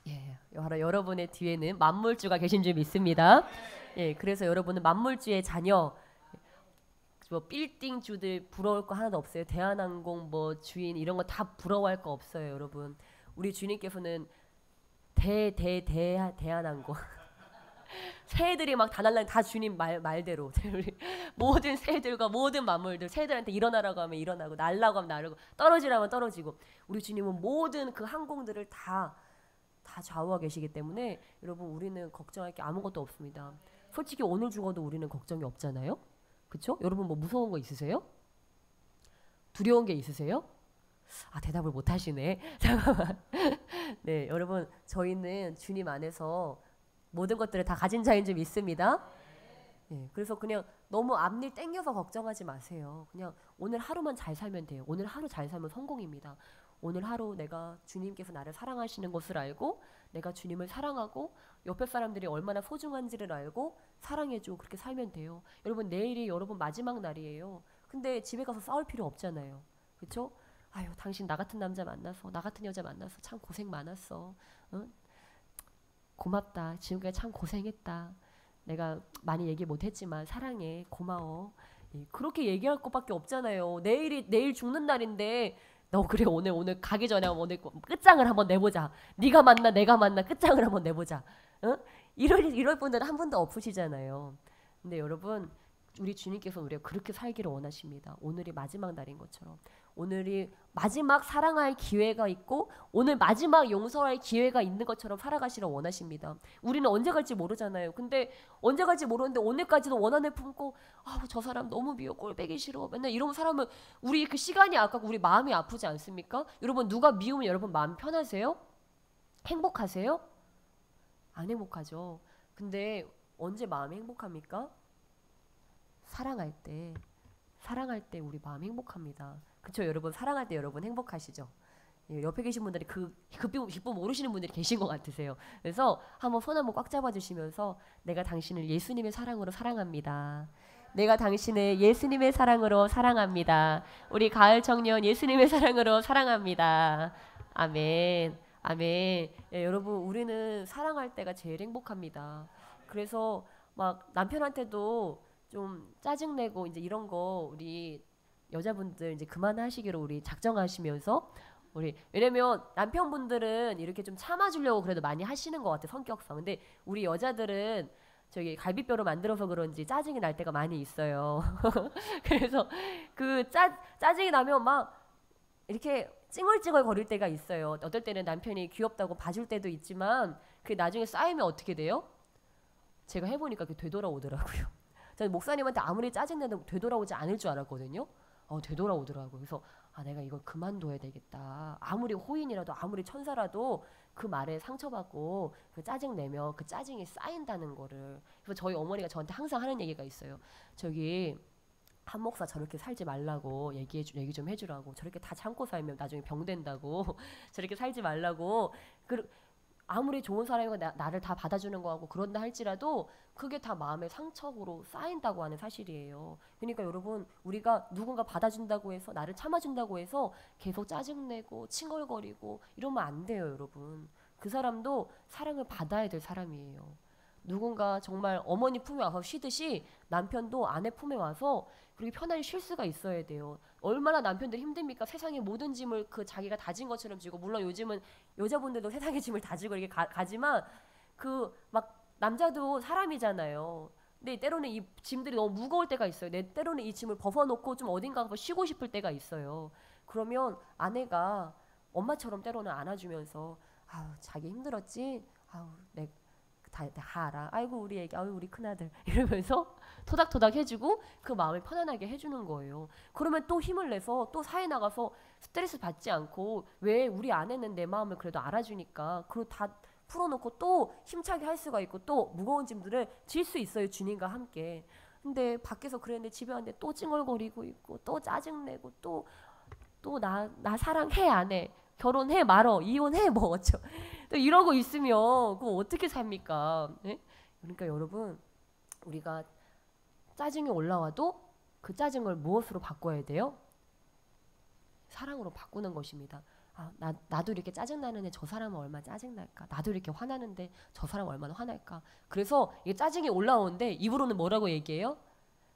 예, 바로 여러분의 뒤에는 만물주가 계신 줄 믿습니다. 예, 그래서 여러분은 만물주의 자녀. 뭐 빌딩주들 부러울 거 하나도 없어요. 대한항공 뭐 주인 이런 거 다 부러워할 거 없어요, 여러분. 우리 주님께서는 대한항공 새들이 막 다 날라 다 주님 말대로 모든 새들과 모든 만물들 새들한테 일어나라고 하면 일어나고 날라고 하면 날고 떨어지라면 떨어지고 우리 주님은 모든 그 항공들을 다 좌우하고 계시기 때문에 여러분 우리는 걱정할 게 아무것도 없습니다. 솔직히 오늘 죽어도 우리는 걱정이 없잖아요. 그쵸? 여러분 뭐 무서운 거 있으세요? 두려운 게 있으세요? 아 대답을 못 하시네. 잠깐만. 네 여러분 저희는 주님 안에서 모든 것들을 다 가진 자인 줄 믿습니다. 네, 그래서 그냥 너무 앞일 땡겨서 걱정하지 마세요. 그냥 오늘 하루만 잘 살면 돼요. 오늘 하루 잘 살면 성공입니다. 오늘 하루 내가 주님께서 나를 사랑하시는 것을 알고 내가 주님을 사랑하고 옆에 사람들이 얼마나 소중한지를 알고 사랑해주고 그렇게 살면 돼요. 여러분 내일이 여러분 마지막 날이에요. 근데 집에 가서 싸울 필요 없잖아요. 그렇죠? 아유 당신 나 같은 남자 만나서 나 같은 여자 만나서 참 고생 많았어. 응? 고맙다. 지금까지 참 고생했다. 내가 많이 얘기 못했지만 사랑해. 고마워. 그렇게 얘기할 것밖에 없잖아요. 내일 죽는 날인데 너 그래 오늘 가기 전에 오늘 끝장을 한번 내보자. 네가 만나 내가 만나 끝장을 한번 내보자. 응? 이럴 분들은 한 분도 없으시잖아요. 근데 여러분 우리 주님께서 우리가 그렇게 살기를 원하십니다. 오늘이 마지막 날인 것처럼 오늘이 마지막 사랑할 기회가 있고 오늘 마지막 용서할 기회가 있는 것처럼 살아가시를 원하십니다. 우리는 언제 갈지 모르잖아요. 근데 언제 갈지 모르는데 오늘까지도 원한을 품고 저 사람 너무 미워 꼴배기 싫어 맨날 이런 사람은 우리 그 시간이 아깝고 우리 마음이 아프지 않습니까? 여러분 누가 미우면 여러분 마음 편하세요? 행복하세요? 안 행복하죠. 근데 언제 마음이 행복합니까? 사랑할 때 우리 마음 행복합니다. 그렇죠 여러분? 사랑할 때 여러분 행복하시죠? 옆에 계신 분들이 그 기쁨 모르시는 분들이 계신 것 같으세요. 그래서 한번 손 한번 꽉 잡아주시면서 내가 당신을 예수님의 사랑으로 사랑합니다. 내가 당신을 예수님의 사랑으로 사랑합니다. 우리 가을 청년 예수님의 사랑으로 사랑합니다. 아멘. 아멘. 여러분 우리는 사랑할 때가 제일 행복합니다. 그래서 막 남편한테도 좀 짜증내고 이제 이런 거 우리 여자분들 이제 그만하시기로 우리 작정하시면서 왜냐면 남편분들은 이렇게 좀 참아주려고 그래도 많이 하시는 것 같아 성격상. 근데 우리 여자들은 저기 갈비뼈로 만들어서 그런지 짜증이 날 때가 많이 있어요. 그래서 그 짜증이 나면 막 이렇게 찡얼찡얼 거릴 때가 있어요. 어떨 때는 남편이 귀엽다고 봐줄 때도 있지만 그게 나중에 쌓이면 어떻게 돼요? 제가 해보니까 그게 되돌아오더라고요. 저는 목사님한테 아무리 짜증내도 되돌아오지 않을 줄 알았거든요. 되돌아오더라고요. 그래서 내가 이걸 그만둬야 되겠다. 아무리 호인이라도 아무리 천사라도 그 말에 상처받고 그 짜증내면 그 짜증이 쌓인다는 거를. 그래서 저희 어머니가 저한테 항상 하는 얘기가 있어요. 저기 한 목사 저렇게 살지 말라고 얘기 좀 해주라고. 저렇게 다 참고 살면 나중에 병 된다고. 저렇게 살지 말라고. 아무리 좋은 사람이고 나를 다 받아주는 거하고 그런다 할지라도 그게 다 마음의 상처로 쌓인다고 하는 사실이에요. 그러니까 여러분 우리가 누군가 받아준다고 해서 나를 참아준다고 해서 계속 짜증내고 칭얼거리고 이러면 안 돼요. 여러분 그 사람도 사랑을 받아야 될 사람이에요. 누군가 정말 어머니 품에 와서 쉬듯이 남편도 아내 품에 와서 그렇게 편안히 쉴 수가 있어야 돼요. 얼마나 남편들 힘듭니까? 세상의 모든 짐을 그 자기가 다진 것처럼 지고, 물론 요즘은 여자분들도 세상의 짐을 다지고 이렇게 가지만 그 막 남자도 사람이잖아요. 근데 때로는 이 짐들이 너무 무거울 때가 있어요. 때로는 이 짐을 벗어놓고 좀 어딘가 가서 쉬고 싶을 때가 있어요. 그러면 아내가 엄마처럼 때로는 안아주면서 자기 힘들었지? 다 알아. 아이고 우리 애기, 아이고 우리 큰아들 이러면서 토닥토닥 해주고 그 마음을 편안하게 해주는 거예요. 그러면 또 힘을 내서 또 사회 나가서 스트레스 받지 않고 왜 우리 아내는 내 마음을 그래도 알아주니까 그리고 다 풀어놓고 또 힘차게 할 수가 있고 또 무거운 짐들을 질 수 있어요. 주님과 함께. 근데 밖에서 그랬는데 집에 왔는데 또 찡얼거리고 있고 또 짜증내고 또 나 사랑해 안 해? 결혼해 말어 이혼해 뭐 어쩌 또 이러고 있으면 그거 어떻게 삽니까? 네? 그러니까 여러분 우리가 짜증이 올라와도 그 짜증을 무엇으로 바꿔야 돼요? 사랑으로 바꾸는 것입니다. 나도 이렇게 짜증나는데 저 사람은 얼마나 짜증날까? 나도 이렇게 화나는데 저 사람은 얼마나 화날까? 그래서 이게 짜증이 올라오는데 입으로는 뭐라고 얘기해요?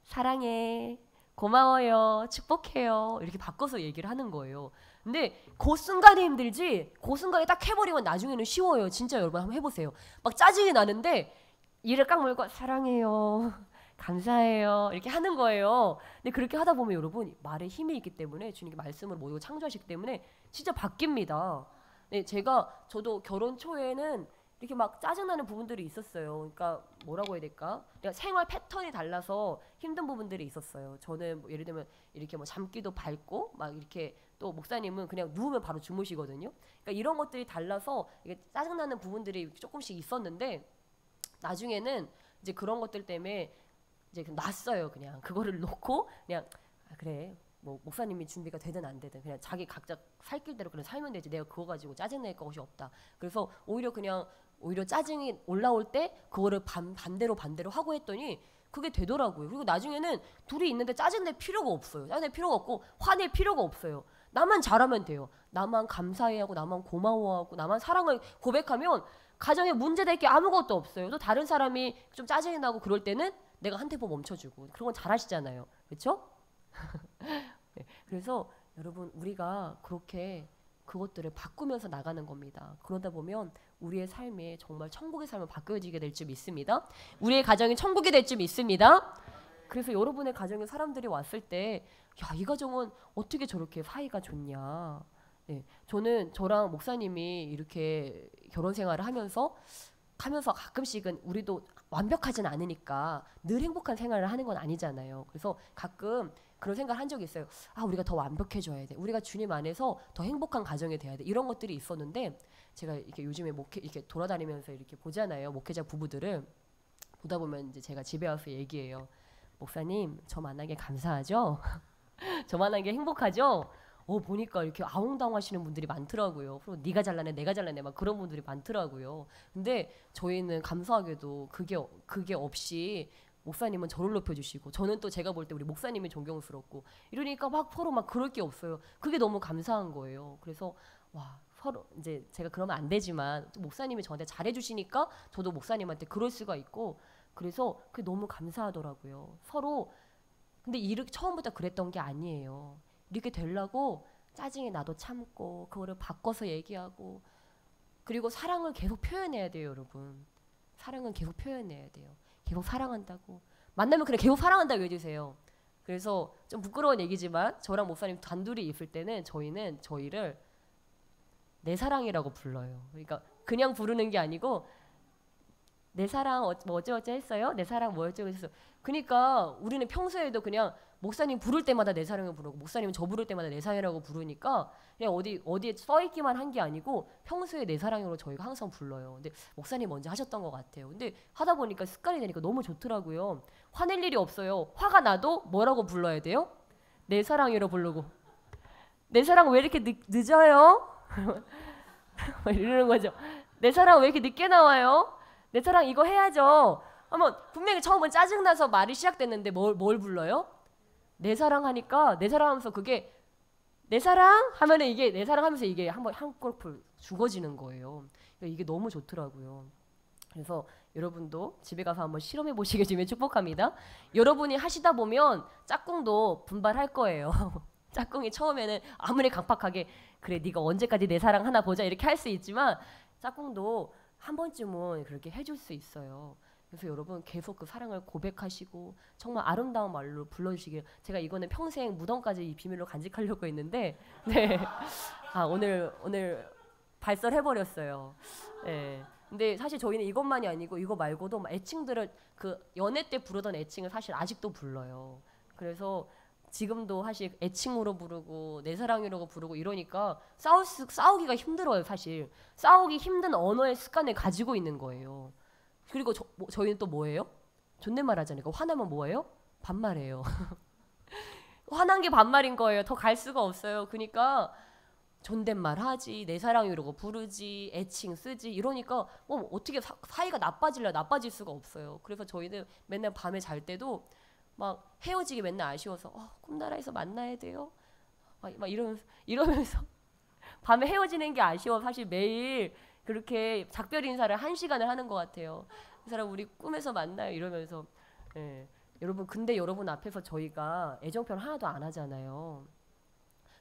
사랑해, 고마워요, 축복해요 이렇게 바꿔서 얘기를 하는 거예요. 근데 그 순간에 힘들지 그 순간에 딱 해버리면 나중에는 쉬워요. 진짜 여러분 한번 해보세요. 막 짜증이 나는데 이를 깍 물고 사랑해요, 감사해요 이렇게 하는 거예요. 근데 그렇게 하다 보면 여러분 말에 힘이 있기 때문에 주님께 말씀을 모두 창조하시기 때문에 진짜 바뀝니다. 네, 저도 결혼 초에는 이렇게 막 짜증나는 부분들이 있었어요. 그러니까 뭐라고 해야 될까? 그러니까 생활 패턴이 달라서 힘든 부분들이 있었어요. 저는 뭐 예를 들면 이렇게 뭐 잠기도 밝고 막 이렇게 또 목사님은 그냥 누우면 바로 주무시거든요. 그러니까 이런 것들이 달라서 이게 짜증나는 부분들이 조금씩 있었는데 나중에는 이제 그런 것들 때문에 이제 놨어요. 그냥 그거를 놓고 그냥 그래 뭐 목사님이 준비가 되든 안 되든 그냥 자기 각자 살 길대로 그냥 살면 되지 내가 그거 가지고 짜증낼 것이 없다. 그래서 오히려 짜증이 올라올 때 그거를 반대로 하고 했더니 그게 되더라고요. 그리고 나중에는 둘이 있는데 짜증낼 필요가 없어요. 짜증낼 필요가 없고 화낼 필요가 없어요. 나만 잘하면 돼요. 나만 감사해하고 나만 고마워하고 나만 사랑을 고백하면 가정에 문제될 게 아무것도 없어요. 또 다른 사람이 좀 짜증이 나고 그럴 때는 내가 한 템포 멈춰주고 그런 건 잘하시잖아요. 그렇죠? 네, 그래서 여러분 우리가 그렇게 그것들을 바꾸면서 나가는 겁니다. 그러다 보면 우리의 삶에 정말 천국의 삶을 바뀌어지게 될 줄 믿습니다. 우리의 가정이 천국이 될 줄 믿습니다. 그래서 여러분의 가정에 사람들이 왔을 때 야, 이 가정은 어떻게 저렇게 사이가 좋냐. 네, 저랑 목사님이 이렇게 결혼 생활을 하면서 가끔씩은 우리도 완벽하진 않으니까 늘 행복한 생활을 하는 건 아니잖아요. 그래서 가끔 그런 생각을 한 적이 있어요. 우리가 더 완벽해져야 돼. 우리가 주님 안에서 더 행복한 가정이 돼야 돼. 이런 것들이 있었는데 제가 이렇게 요즘에 이렇게 돌아다니면서 이렇게 보잖아요. 목회자 부부들을 보다 보면 이제 제가 집에 와서 얘기해요. 목사님, 저 만난 게 감사하죠? 저 만난 게 행복하죠? 보니까 이렇게 아웅다웅 하시는 분들이 많더라고요. 그리고 네가 잘나네 내가 잘나네 막 그런 분들이 많더라고요. 근데 저희는 감사하게도 그게 없이 목사님은 저를 높여주시고 저는 또 제가 볼 때 우리 목사님이 존경스럽고 이러니까 막 서로 막 그럴 게 없어요. 그게 너무 감사한 거예요. 그래서 와 서로 이제 제가 그러면 안 되지만 목사님이 저한테 잘해주시니까 저도 목사님한테 그럴 수가 있고 그래서 그게 너무 감사하더라고요. 서로 근데 처음부터 그랬던 게 아니에요. 이렇게 되려고 짜증이 나도 참고 그거를 바꿔서 얘기하고 그리고 사랑을 계속 표현해야 돼요. 여러분 사랑은 계속 표현해야 돼요. 계속 사랑한다고 만나면 그래 계속 사랑한다고 해주세요. 그래서 좀 부끄러운 얘기지만 저랑 목사님 단둘이 있을 때는 저희는 저희를 내 사랑이라고 불러요. 그러니까 그냥 부르는 게 아니고 내 사랑 뭐 어쩌어쩌 했어요? 내 사랑 뭐 어쩌고 했어요? 그러니까 우리는 평소에도 그냥 목사님 부를 때마다 내 사랑을 부르고 목사님 저 부를 때마다 내 사랑이라고 부르니까 그냥 어디에 써있기만 한 게 아니고 평소에 내 사랑으로 저희가 항상 불러요. 근데 목사님 먼저 하셨던 것 같아요. 근데 하다 보니까 습관이 되니까 너무 좋더라고요. 화낼 일이 없어요. 화가 나도 뭐라고 불러야 돼요? 내 사랑이라고 부르고 내 사랑 왜 이렇게 늦어요? 이러는 거죠. 내 사랑 왜 이렇게 늦게 나와요? 내 사랑 이거 해야죠. 한번 분명히 처음은 짜증나서 말이 시작됐는데 뭘 불러요? 내 사랑 하니까 내 사랑 하면서 그게 내 사랑 하면은 이게 내 사랑 하면서 이게 한 골프 죽어지는 거예요. 그러니까 이게 너무 좋더라고요. 그래서 여러분도 집에 가서 한번 실험해 보시길 주면 축복합니다. 여러분이 하시다 보면 짝꿍도 분발할 거예요. 짝꿍이 처음에는 아무리 강팍하게 그래 네가 언제까지 내 사랑 하나 보자 이렇게 할 수 있지만 짝꿍도 한 번쯤은 그렇게 해줄 수 있어요. 그래서 여러분 계속 그 사랑을 고백하시고 정말 아름다운 말로 불러주시길. 제가 이거는 평생 무덤까지 이 비밀로 간직하려고 했는데 네. 오늘 발설해버렸어요. 네. 근데 사실 저희는 이것만이 아니고 이거 말고도 애칭들을 그 연애 때 부르던 애칭을 사실 아직도 불러요. 그래서 지금도 사실 애칭으로 부르고 내 사랑이라고 부르고 이러니까 싸우기가 힘들어요. 사실 싸우기 힘든 언어의 습관을 가지고 있는 거예요. 그리고 저희는 또 뭐예요? 존댓말 하잖아요. 화나면 뭐예요? 반말해요. 화난 게 반말인 거예요. 더 갈 수가 없어요. 그러니까 존댓말 하지, 내 사랑이라고 부르지, 애칭 쓰지 이러니까 어떻게 사이가 나빠질 수가 없어요. 그래서 저희는 맨날 밤에 잘 때도 막 헤어지기 맨날 아쉬워서 꿈나라에서 만나야 돼요. 막 이러면서 밤에 헤어지는 게 아쉬워. 사실 매일 그렇게 작별 인사를 1시간을 하는 것 같아요. 그 사람 우리 꿈에서 만나요 이러면서. 예. 여러분 근데 여러분 앞에서 저희가 애정 표현 하나도 안 하잖아요.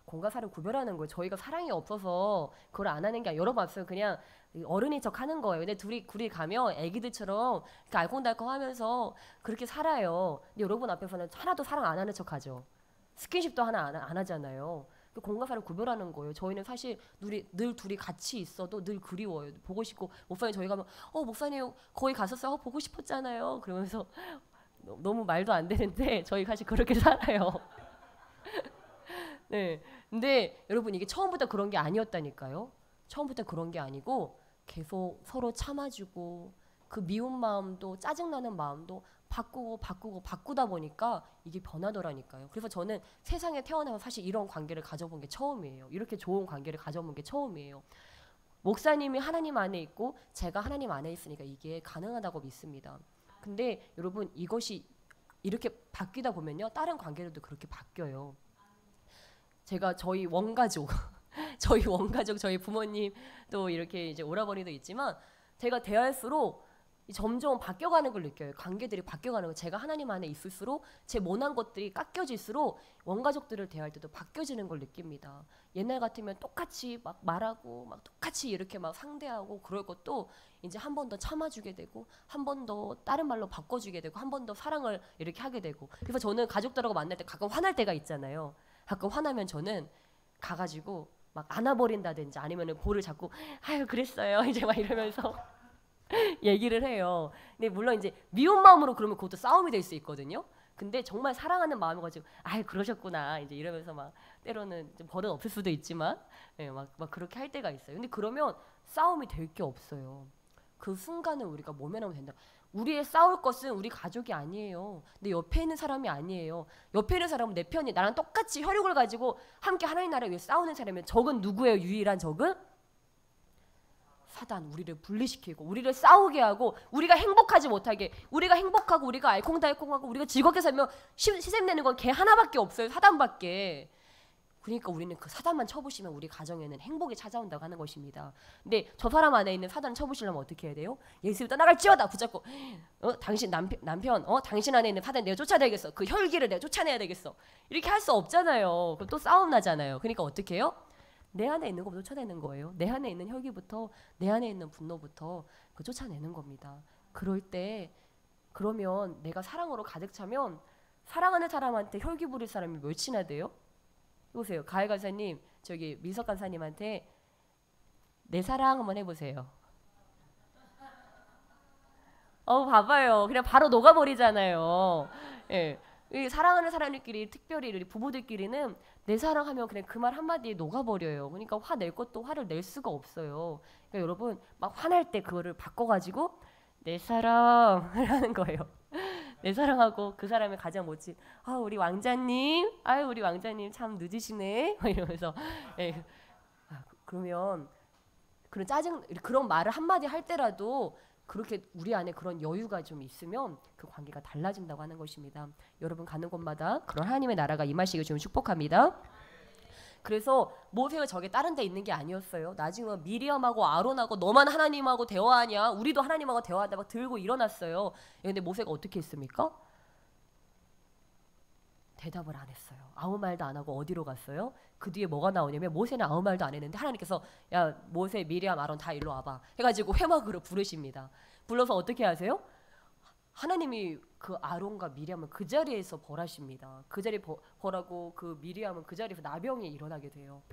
공과 사를 구별하는 거예요. 저희가 사랑이 없어서 그걸 안 하는 게 아니라 여러분 앞에서 그냥 어른인 척 하는 거예요. 근데 둘이 가면 애기들처럼 이렇게 알콩달콩 하면서 그렇게 살아요. 근데 여러분 앞에서는 하나도 사랑 안 하는 척 하죠. 스킨십도 하나 안 하잖아요. 공과 사를 구별하는 거예요. 저희는 사실 늘 둘이 같이 있어도 늘 그리워요. 보고 싶고 목사님 저희 가면 목사님 거기 갔었어요. 보고 싶었잖아요. 그러면서 너무 말도 안 되는데 저희 사실 그렇게 살아요. 네. 근데 여러분 이게 처음부터 그런 게 아니었다니까요. 처음부터 그런 게 아니고 계속 서로 참아주고 그 미운 마음도 짜증나는 마음도 바꾸다 보니까 이게 변하더라니까요. 그래서 저는 세상에 태어나서 사실 이런 관계를 가져본 게 처음이에요. 이렇게 좋은 관계를 가져본 게 처음이에요. 목사님이 하나님 안에 있고 제가 하나님 안에 있으니까 이게 가능하다고 믿습니다. 근데 여러분 이것이 이렇게 바뀌다 보면요. 다른 관계들도 그렇게 바뀌어요. 제가 저희 원가족 저희 부모님 또 이렇게 이제 오라버니도 있지만 제가 대할수록 점점 바뀌어가는 걸 느껴요. 관계들이 바뀌어가는 거. 제가 하나님 안에 있을수록 제 모난 것들이 깎여질수록 원가족들을 대할 때도 바뀌어지는 걸 느낍니다. 옛날 같으면 똑같이 막 말하고 막 똑같이 이렇게 막 상대하고 그럴 것도 이제 한 번 더 참아주게 되고 한 번 더 다른 말로 바꿔주게 되고 한 번 더 사랑을 이렇게 하게 되고. 그래서 저는 가족들하고 만날 때 가끔 화날 때가 있잖아요. 가끔 화나면 저는 가가지고 막 안아버린다든지 아니면은 볼을 잡고 아유 그랬어요 이제 막 이러면서 얘기를 해요. 근데 물론 이제 미운 마음으로 그러면 그것도 싸움이 될 수 있거든요. 근데 정말 사랑하는 마음을 가지고 아유 그러셨구나 이제 이러면서 막 때로는 좀 버릇 없을 수도 있지만 막 그렇게 할 때가 있어요. 근데 그러면 싸움이 될 게 없어요. 그 순간을 우리가 모면하면 된다. 우리의 싸울 것은 우리 가족이 아니에요. 내 옆에 있는 사람이 아니에요. 옆에 있는 사람은 내 편이 나랑 똑같이 혈육을 가지고 함께 하나님 나라를 위해 싸우는 사람이면 적은 누구예요? 유일한 적은? 사단. 우리를 분리시키고 우리를 싸우게 하고 우리가 행복하지 못하게 우리가 행복하고 우리가 알콩달콩하고 우리가 즐겁게 살면 희생되는 건 걔 하나밖에 없어요. 사단밖에. 그러니까 우리는 그 사단만 쳐부시면 우리 가정에는 행복이 찾아온다고 하는 것입니다. 근데 저 사람 안에 있는 사단을 쳐부시려면 어떻게 해야 돼요? 예수를 떠나갈지어다 붙잡고 당신 남편 당신 안에 있는 사단 내가 쫓아내야겠어. 그 혈기를 내가 쫓아내야 되겠어. 이렇게 할 수 없잖아요. 그럼 또 싸움 나잖아요. 그러니까 어떻게 해요? 내 안에 있는 것부터 쫓아내는 거예요. 내 안에 있는 혈기부터 내 안에 있는 분노부터 그 쫓아내는 겁니다. 그러면 내가 사랑으로 가득 차면 사랑하는 사람한테 혈기 부릴 사람이 몇이나 돼요? 보세요. 가을 간사님, 저기 민석 간사님한테 내 사랑 한번 해보세요. 봐봐요. 그냥 바로 녹아버리잖아요. 예. 사랑하는 사람들끼리 특별히 우리 부부들끼리는 내 사랑하면 그냥 그 말 한마디에 녹아버려요. 그러니까 화낼 것도 화를 낼 수가 없어요. 그러니까 여러분 막 화날 때 그거를 바꿔가지고 내 사랑을 하는 거예요. 내 사랑하고 그 사람의 가장 멋진 우리 왕자님 우리 왕자님 참 늦으시네 이러면서 그러면 그런 말을 한마디 할 때라도 그렇게 우리 안에 그런 여유가 좀 있으면 그 관계가 달라진다고 하는 것입니다. 여러분 가는 곳마다 그런 하나님의 나라가 임하시길 좀 축복합니다. 그래서 모세가 저게 다른 데 있는 게 아니었어요. 나중에 미리암하고 아론하고 너만 하나님하고 대화하냐? 우리도 하나님하고 대화하다 막 들고 일어났어요. 근데 모세가 어떻게 했습니까? 대답을 안 했어요. 아무 말도 안 하고 어디로 갔어요? 그 뒤에 뭐가 나오냐면 모세는 아무 말도 안 했는데 하나님께서 야 모세 미리암 아론 다 일로 와봐 해가지고 회막으로 부르십니다. 불러서 어떻게 하세요? 하나님이 그 아론과 미리암을 그 자리에서 벌하십니다. 그 자리에 벌하고 그 미리암은 그 자리에서 나병이 일어나게 돼요.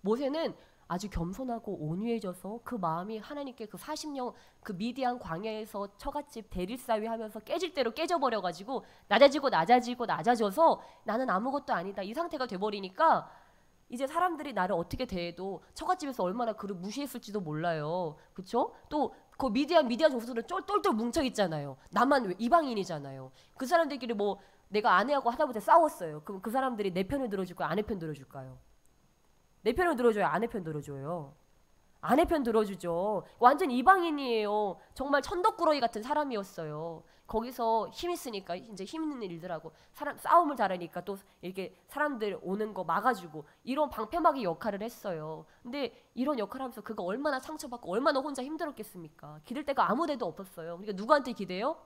모세는 아주 겸손하고 온유해져서 그 마음이 하나님께 그 40년 그 미디안 광야에서 처갓집 대릴사위 하면서 깨질 대로 깨져버려가지고 낮아져서 나는 아무것도 아니다 이 상태가 돼버리니까 이제 사람들이 나를 어떻게 대해도 처갓집에서 얼마나 그를 무시했을지도 몰라요. 그렇죠? 또 그 미디안 종수들은 똘똘 뭉쳐있잖아요. 나만 이방인이잖아요. 그 사람들끼리 뭐 내가 아내하고 하다못해 싸웠어요. 그럼 그 사람들이 내 편을 들어줄까요? 아내 편 들어줄까요? 내 편을 들어줘요? 아내 편 들어줘요? 아내 편 들어주죠. 완전 이방인이에요. 정말 천덕꾸러기 같은 사람이었어요. 거기서 힘 있으니까 이제 힘 있는 일들하고 사람 싸움을 잘하니까 또 이렇게 사람들 오는 거 막아주고 이런 방패막이 역할을 했어요. 근데 이런 역할을 하면서 그가 얼마나 상처받고 얼마나 혼자 힘들었겠습니까? 기댈 데가 아무 데도 없었어요. 그러니까 누구한테 기대요?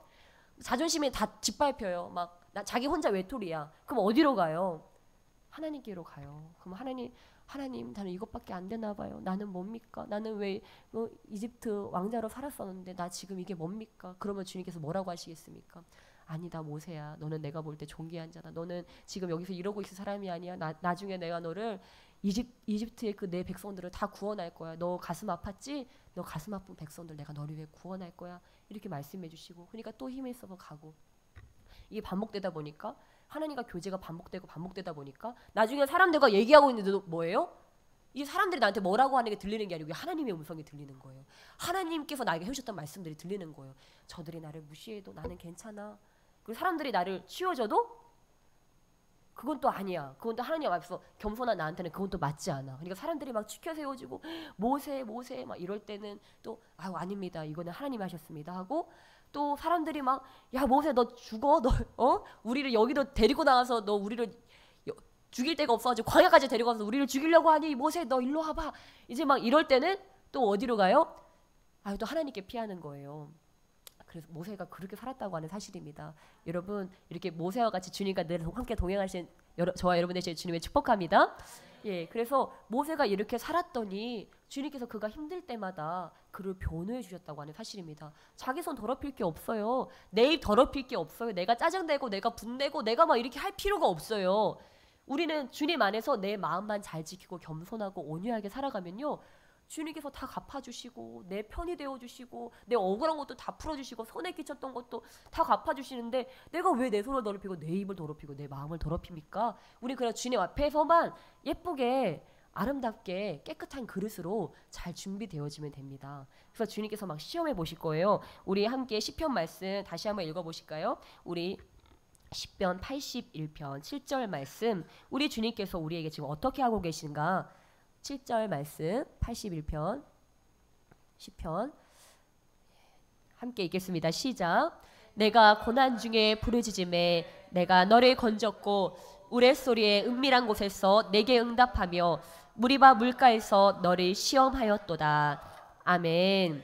자존심이 다 짓밟혀요. 막 자기 혼자 외톨이야. 그럼 어디로 가요? 하나님께로 가요. 그럼 하나님 나는 이것밖에 안 되나 봐요. 나는 뭡니까? 나는 왜 이집트 왕자로 살았었는데 나 지금 이게 뭡니까? 그러면 주님께서 뭐라고 하시겠습니까? 아니다 모세야. 너는 내가 볼 때 존귀한 자다. 너는 지금 여기서 이러고 있을 사람이 아니야. 나중에 내가 너를 이집트의 그 내 백성들을 다 구원할 거야. 너 가슴 아팠지? 너 가슴 아픈 백성들 내가 너를 위해 구원할 거야. 이렇게 말씀해 주시고 그러니까 또 힘이 있어서 가고 이게 반복되다 보니까 하나님과 교제가 반복되다 보니까 나중에 사람들과 얘기하고 있는데도 뭐예요? 이 사람들이 나한테 뭐라고 하는 게 들리는 게 아니고 하나님의 음성이 들리는 거예요. 하나님께서 나에게 해주셨던 말씀들이 들리는 거예요. 저들이 나를 무시해도 나는 괜찮아. 그리고 사람들이 나를 치워줘도 그건 또 아니야. 그건 또 하나님 앞에서 겸손한 나한테는 그건 또 맞지 않아. 그러니까 사람들이 막 치켜 세워지고 모세 막 이럴 때는 또 아닙니다. 이거는 하나님이 하셨습니다 하고 또 사람들이 막 야 모세 너 죽어 너 우리를 여기로 데리고 나가서 너 우리를 죽일 데가 없어가지고 광야까지 데리고 가서 우리를 죽이려고 하니 모세 너 일로 와봐 이제 막 이럴 때는 또 어디로 가요? 또 하나님께 피하는 거예요. 그래서 모세가 그렇게 살았다고 하는 사실입니다. 여러분 이렇게 모세와 같이 주님과 늘 함께 동행하신 저와 여러분 되시길 주님의 축복합니다. 예, 그래서 모세가 이렇게 살았더니 주님께서 그가 힘들 때마다 그를 변호해 주셨다고 하는 사실입니다. 자기 손 더럽힐 게 없어요. 내 입 더럽힐 게 없어요. 내가 짜증내고 내가 분내고 내가 막 이렇게 할 필요가 없어요. 우리는 주님 안에서 내 마음만 잘 지키고 겸손하고 온유하게 살아가면요. 주님께서 다 갚아주시고 내 편이 되어주시고 내 억울한 것도 다 풀어주시고 손에 끼쳤던 것도 다 갚아주시는데 내가 왜 내 손을 더럽히고 내 입을 더럽히고 내 마음을 더럽힙니까? 우리 그냥 주님 앞에서만 예쁘게 아름답게 깨끗한 그릇으로 잘 준비되어지면 됩니다. 그래서 주님께서 막 시험해 보실 거예요. 우리 함께 시편 말씀 다시 한번 읽어보실까요? 우리 시편 81편 7절 말씀 우리 주님께서 우리에게 지금 어떻게 하고 계신가 7절 말씀 81편 시편 함께 읽겠습니다. 시작. 내가 고난 중에 부르짖음에 내가 너를 건졌고 우레소리의 은밀한 곳에서 내게 응답하며 무리바 물가에서 너를 시험하였도다. 아멘.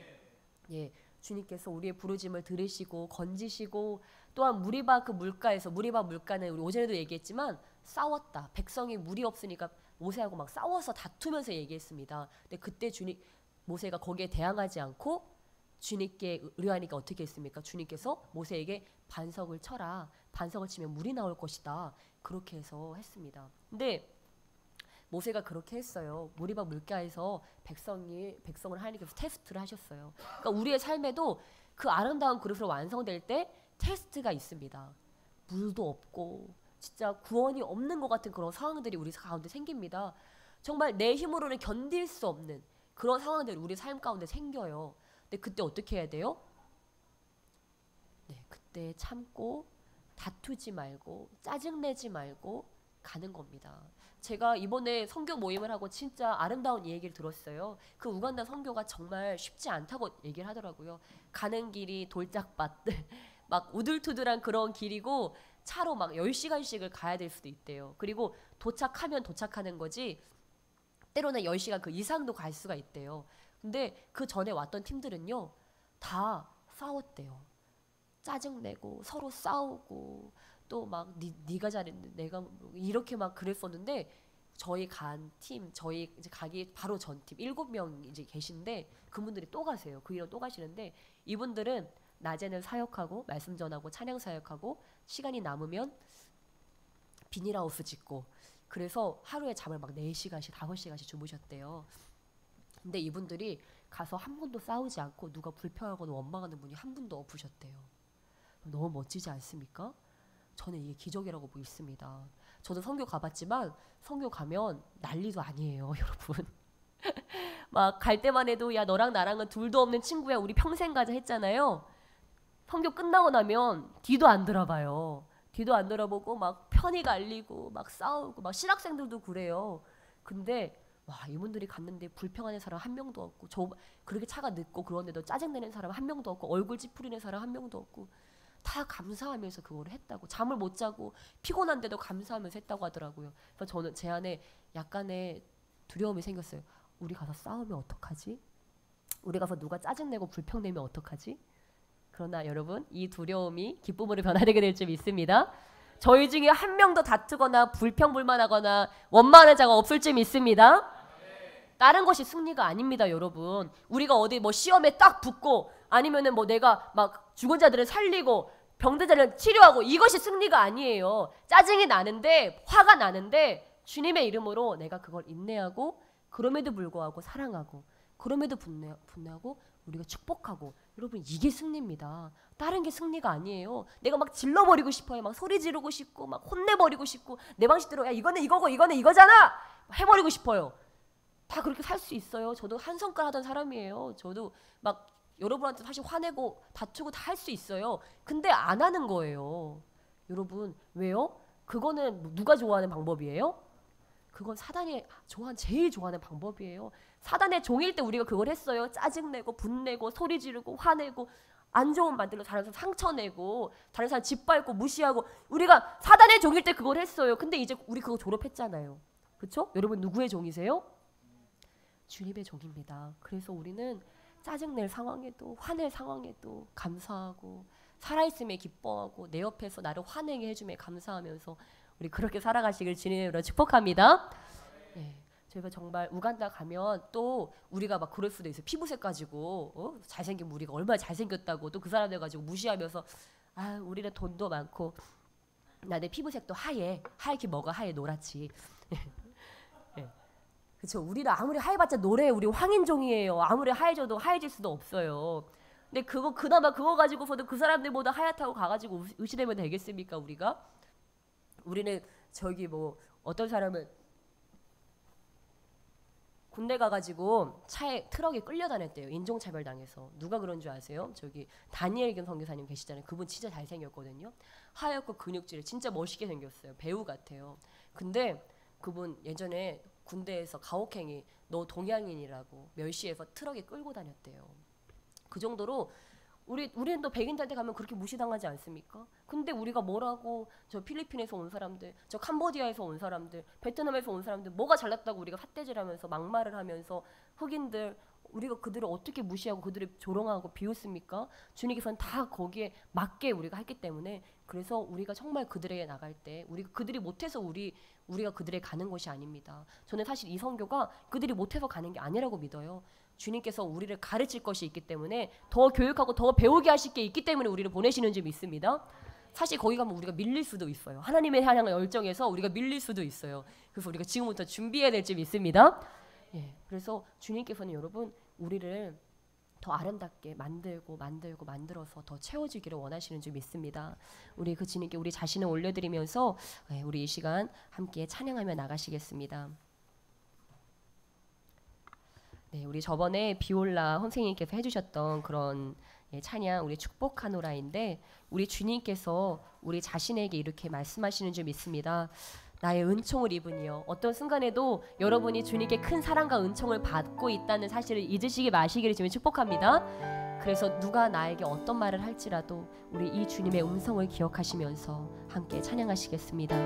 예, 주님께서 우리의 부르짖음을 들으시고 건지시고 또한 무리바 그 물가에서 무리바 물가는 우리 오전에도 얘기했지만 싸웠다. 백성이 물이 없으니까 모세하고 막 싸워서 다투면서 얘기했습니다. 근데 그때 모세가 거기에 대항하지 않고 주님께 의뢰하니까 어떻게 했습니까? 주님께서 모세에게 반석을 쳐라. 반석을 치면 물이 나올 것이다. 그렇게 해서 했습니다. 근데 모세가 그렇게 했어요. 무리바 물가에서 백성을 하나님께서 테스트를 하셨어요. 그러니까 우리의 삶에도 그 아름다운 그릇으로 완성될 때 테스트가 있습니다. 물도 없고 진짜 구원이 없는 것 같은 그런 상황들이 우리 가운데 생깁니다. 정말 내 힘으로는 견딜 수 없는 그런 상황들이 우리 삶 가운데 생겨요. 근데 그때 어떻게 해야 돼요? 네, 그때 참고 다투지 말고 짜증내지 말고 가는 겁니다. 제가 이번에 선교 모임을 하고 진짜 아름다운 얘기를 들었어요. 그 우간다 선교가 정말 쉽지 않다고 얘기를 하더라고요. 가는 길이 돌짝밭 막 우들투들한 그런 길이고 차로 막 10시간씩을 가야 될 수도 있대요. 그리고 도착하면 도착하는 거지 때로는 10시간 그 이상도 갈 수가 있대요. 근데 그 전에 왔던 팀들은요. 다 싸웠대요. 짜증내고 서로 싸우고 또 막 네가 잘했는데 내가 이렇게 막 그랬었는데 저희 간 팀, 저희 이제 가기 바로 전 팀 7명 이제 계신데 그분들이 또 가세요. 그 일로 또 가시는데 이분들은 낮에는 사역하고 말씀 전하고 찬양 사역하고 시간이 남으면 비닐하우스 짓고 그래서 하루에 잠을 막 4시간씩 5시간씩 주무셨대요. 근데 이분들이 가서 한 번도 싸우지 않고 누가 불평하거나 원망하는 분이 한 분도 없으셨대요. 너무 멋지지 않습니까? 저는 이게 기적이라고 믿습니다. 저도 선교 가봤지만 선교 가면 난리도 아니에요, 여러분. 막 갈 때만 해도 야 너랑 나랑은 둘도 없는 친구야 우리 평생 가자 했잖아요. 선교 끝나고 나면 뒤도 안 돌아봐요. 뒤도 안 돌아보고 막 편이 갈리고 막 싸우고 막 신학생들도 그래요. 근데 와, 이분들이 갔는데 불평하는 사람 한 명도 없고, 저 그렇게 차가 늦고 그런데도 짜증내는 사람 한 명도 없고, 얼굴 찌푸리는 사람 한 명도 없고, 다 감사하면서 그거를 했다고. 잠을 못 자고 피곤한데도 감사하면서 했다고 하더라고요. 그래서 저는 제 안에 약간의 두려움이 생겼어요. 우리 가서 싸우면 어떡하지? 우리 가서 누가 짜증내고 불평내면 어떡하지? 그러나 여러분, 이 두려움이 기쁨으로 변화되게 될 줄 믿습니다. 저희 중에 한 명도 다투거나 불평불만하거나 원망하는 자가 없을 줄 믿습니다. 다른 것이 승리가 아닙니다, 여러분. 우리가 어디 뭐 시험에 딱 붙고 아니면은 뭐 내가 막 죽은 자들을 살리고 병든 자를 치료하고 이것이 승리가 아니에요. 짜증이 나는데, 화가 나는데 주님의 이름으로 내가 그걸 인내하고, 그럼에도 불구하고 사랑하고, 그럼에도 분내하고 우리가 축복하고, 여러분 이게 승리입니다. 다른 게 승리가 아니에요. 내가 막 질러버리고 싶어요. 막 소리 지르고 싶고 막 혼내버리고 싶고 내 방식대로 야 이거는 이거고 이거는 이거잖아 해버리고 싶어요. 다 그렇게 살 수 있어요. 저도 한 성깔 하던 사람이에요. 저도 막 여러분한테 사실 화내고 다투고 다 할 수 있어요. 근데 안 하는 거예요. 여러분 왜요? 그거는 누가 좋아하는 방법이에요? 그건 사단이 제일 좋아하는 방법이에요. 사단의 종일 때 우리가 그걸 했어요. 짜증내고 분내고 소리 지르고 화내고 안 좋은 말들로 다른 사람 상처내고 다른 사람 짓밟고 무시하고 우리가 사단의 종일 때 그걸 했어요. 근데 이제 우리 그거 졸업했잖아요. 그렇죠? 여러분 누구의 종이세요? 주님의 종입니다. 그래서 우리는 짜증낼 상황에도 화낼 상황에도 감사하고 살아있음에 기뻐하고 내 옆에서 나를 화내게 해줌에 감사하면서 우리 그렇게 살아가시길 주님으로 축복합니다. 네, 저희가 정말 우간다 가면 또 우리가 막 그럴 수도 있어요. 피부색 가지고 잘생긴 우리가 얼마나 잘생겼다고 또 그 사람들 가지고 무시하면서 아 우리는 돈도 많고 나 내 피부색도 하얗게 뭐가 하얘 노랗지. 네. 그렇죠. 우리는 아무리 하얘봤자 노래 우리 황인종이에요. 아무리 하얘져도 하얘질 수도 없어요. 근데 그나마 그거 가지고서도 그 사람들보다 하얗다고 가가지고 의시되면 되겠습니까 우리가? 우리는 저기 뭐 어떤 사람은 군대 가가지고 차에 트럭에 끌려다녔대요. 인종차별 당해서. 누가 그런 줄 아세요? 저기 다니엘경 선교사님 계시잖아요. 그분 진짜 잘생겼거든요. 하얗고 근육질 진짜 멋있게 생겼어요. 배우 같아요. 근데 그분 예전에 군대에서 가혹행위 너 동양인이라고 멸시해서 트럭에 끌고 다녔대요. 그 정도로 우리는 또 백인들한테 가면 그렇게 무시당하지 않습니까? 근데 우리가 뭐라고 저 필리핀에서 온 사람들, 저 캄보디아에서 온 사람들, 베트남에서 온 사람들 뭐가 잘났다고 우리가 삿대질하면서 막말을 하면서 흑인들 우리가 그들을 어떻게 무시하고 그들을 조롱하고 비웃습니까? 주님께서는 다 거기에 맞게 우리가 했기 때문에 그래서 우리가 정말 그들에게 나갈 때 그들이 못해서 우리가 그들에게 가는 것이 아닙니다. 저는 사실 이 선교가 그들이 못해서 가는 게 아니라고 믿어요. 주님께서 우리를 가르칠 것이 있기 때문에 더 교육하고 더 배우게 하실 게 있기 때문에 우리를 보내시는 줄 믿습니다. 사실 거기 가면 우리가 밀릴 수도 있어요. 하나님의 향한 열정에서 우리가 밀릴 수도 있어요. 그래서 우리가 지금부터 준비해야 될 줄 믿습니다. 예, 그래서 주님께서는 여러분 우리를 더 아름답게 만들어서 더 채워주기를 원하시는 줄 믿습니다. 우리 그 주님께 우리 자신을 올려드리면서 우리 이 시간 함께 찬양하며 나가시겠습니다. 네, 우리 저번에 비올라 선생님께서 해주셨던 그런 찬양 우리 축복하노라인데 우리 주님께서 우리 자신에게 이렇게 말씀하시는 줄 믿습니다. 나의 은총을 입으니요. 어떤 순간에도 여러분이 주님께 큰 사랑과 은총을 받고 있다는 사실을 잊으시지 마시기를 주님 축복합니다. 그래서 누가 나에게 어떤 말을 할지라도 우리 이 주님의 음성을 기억하시면서 함께 찬양하시겠습니다.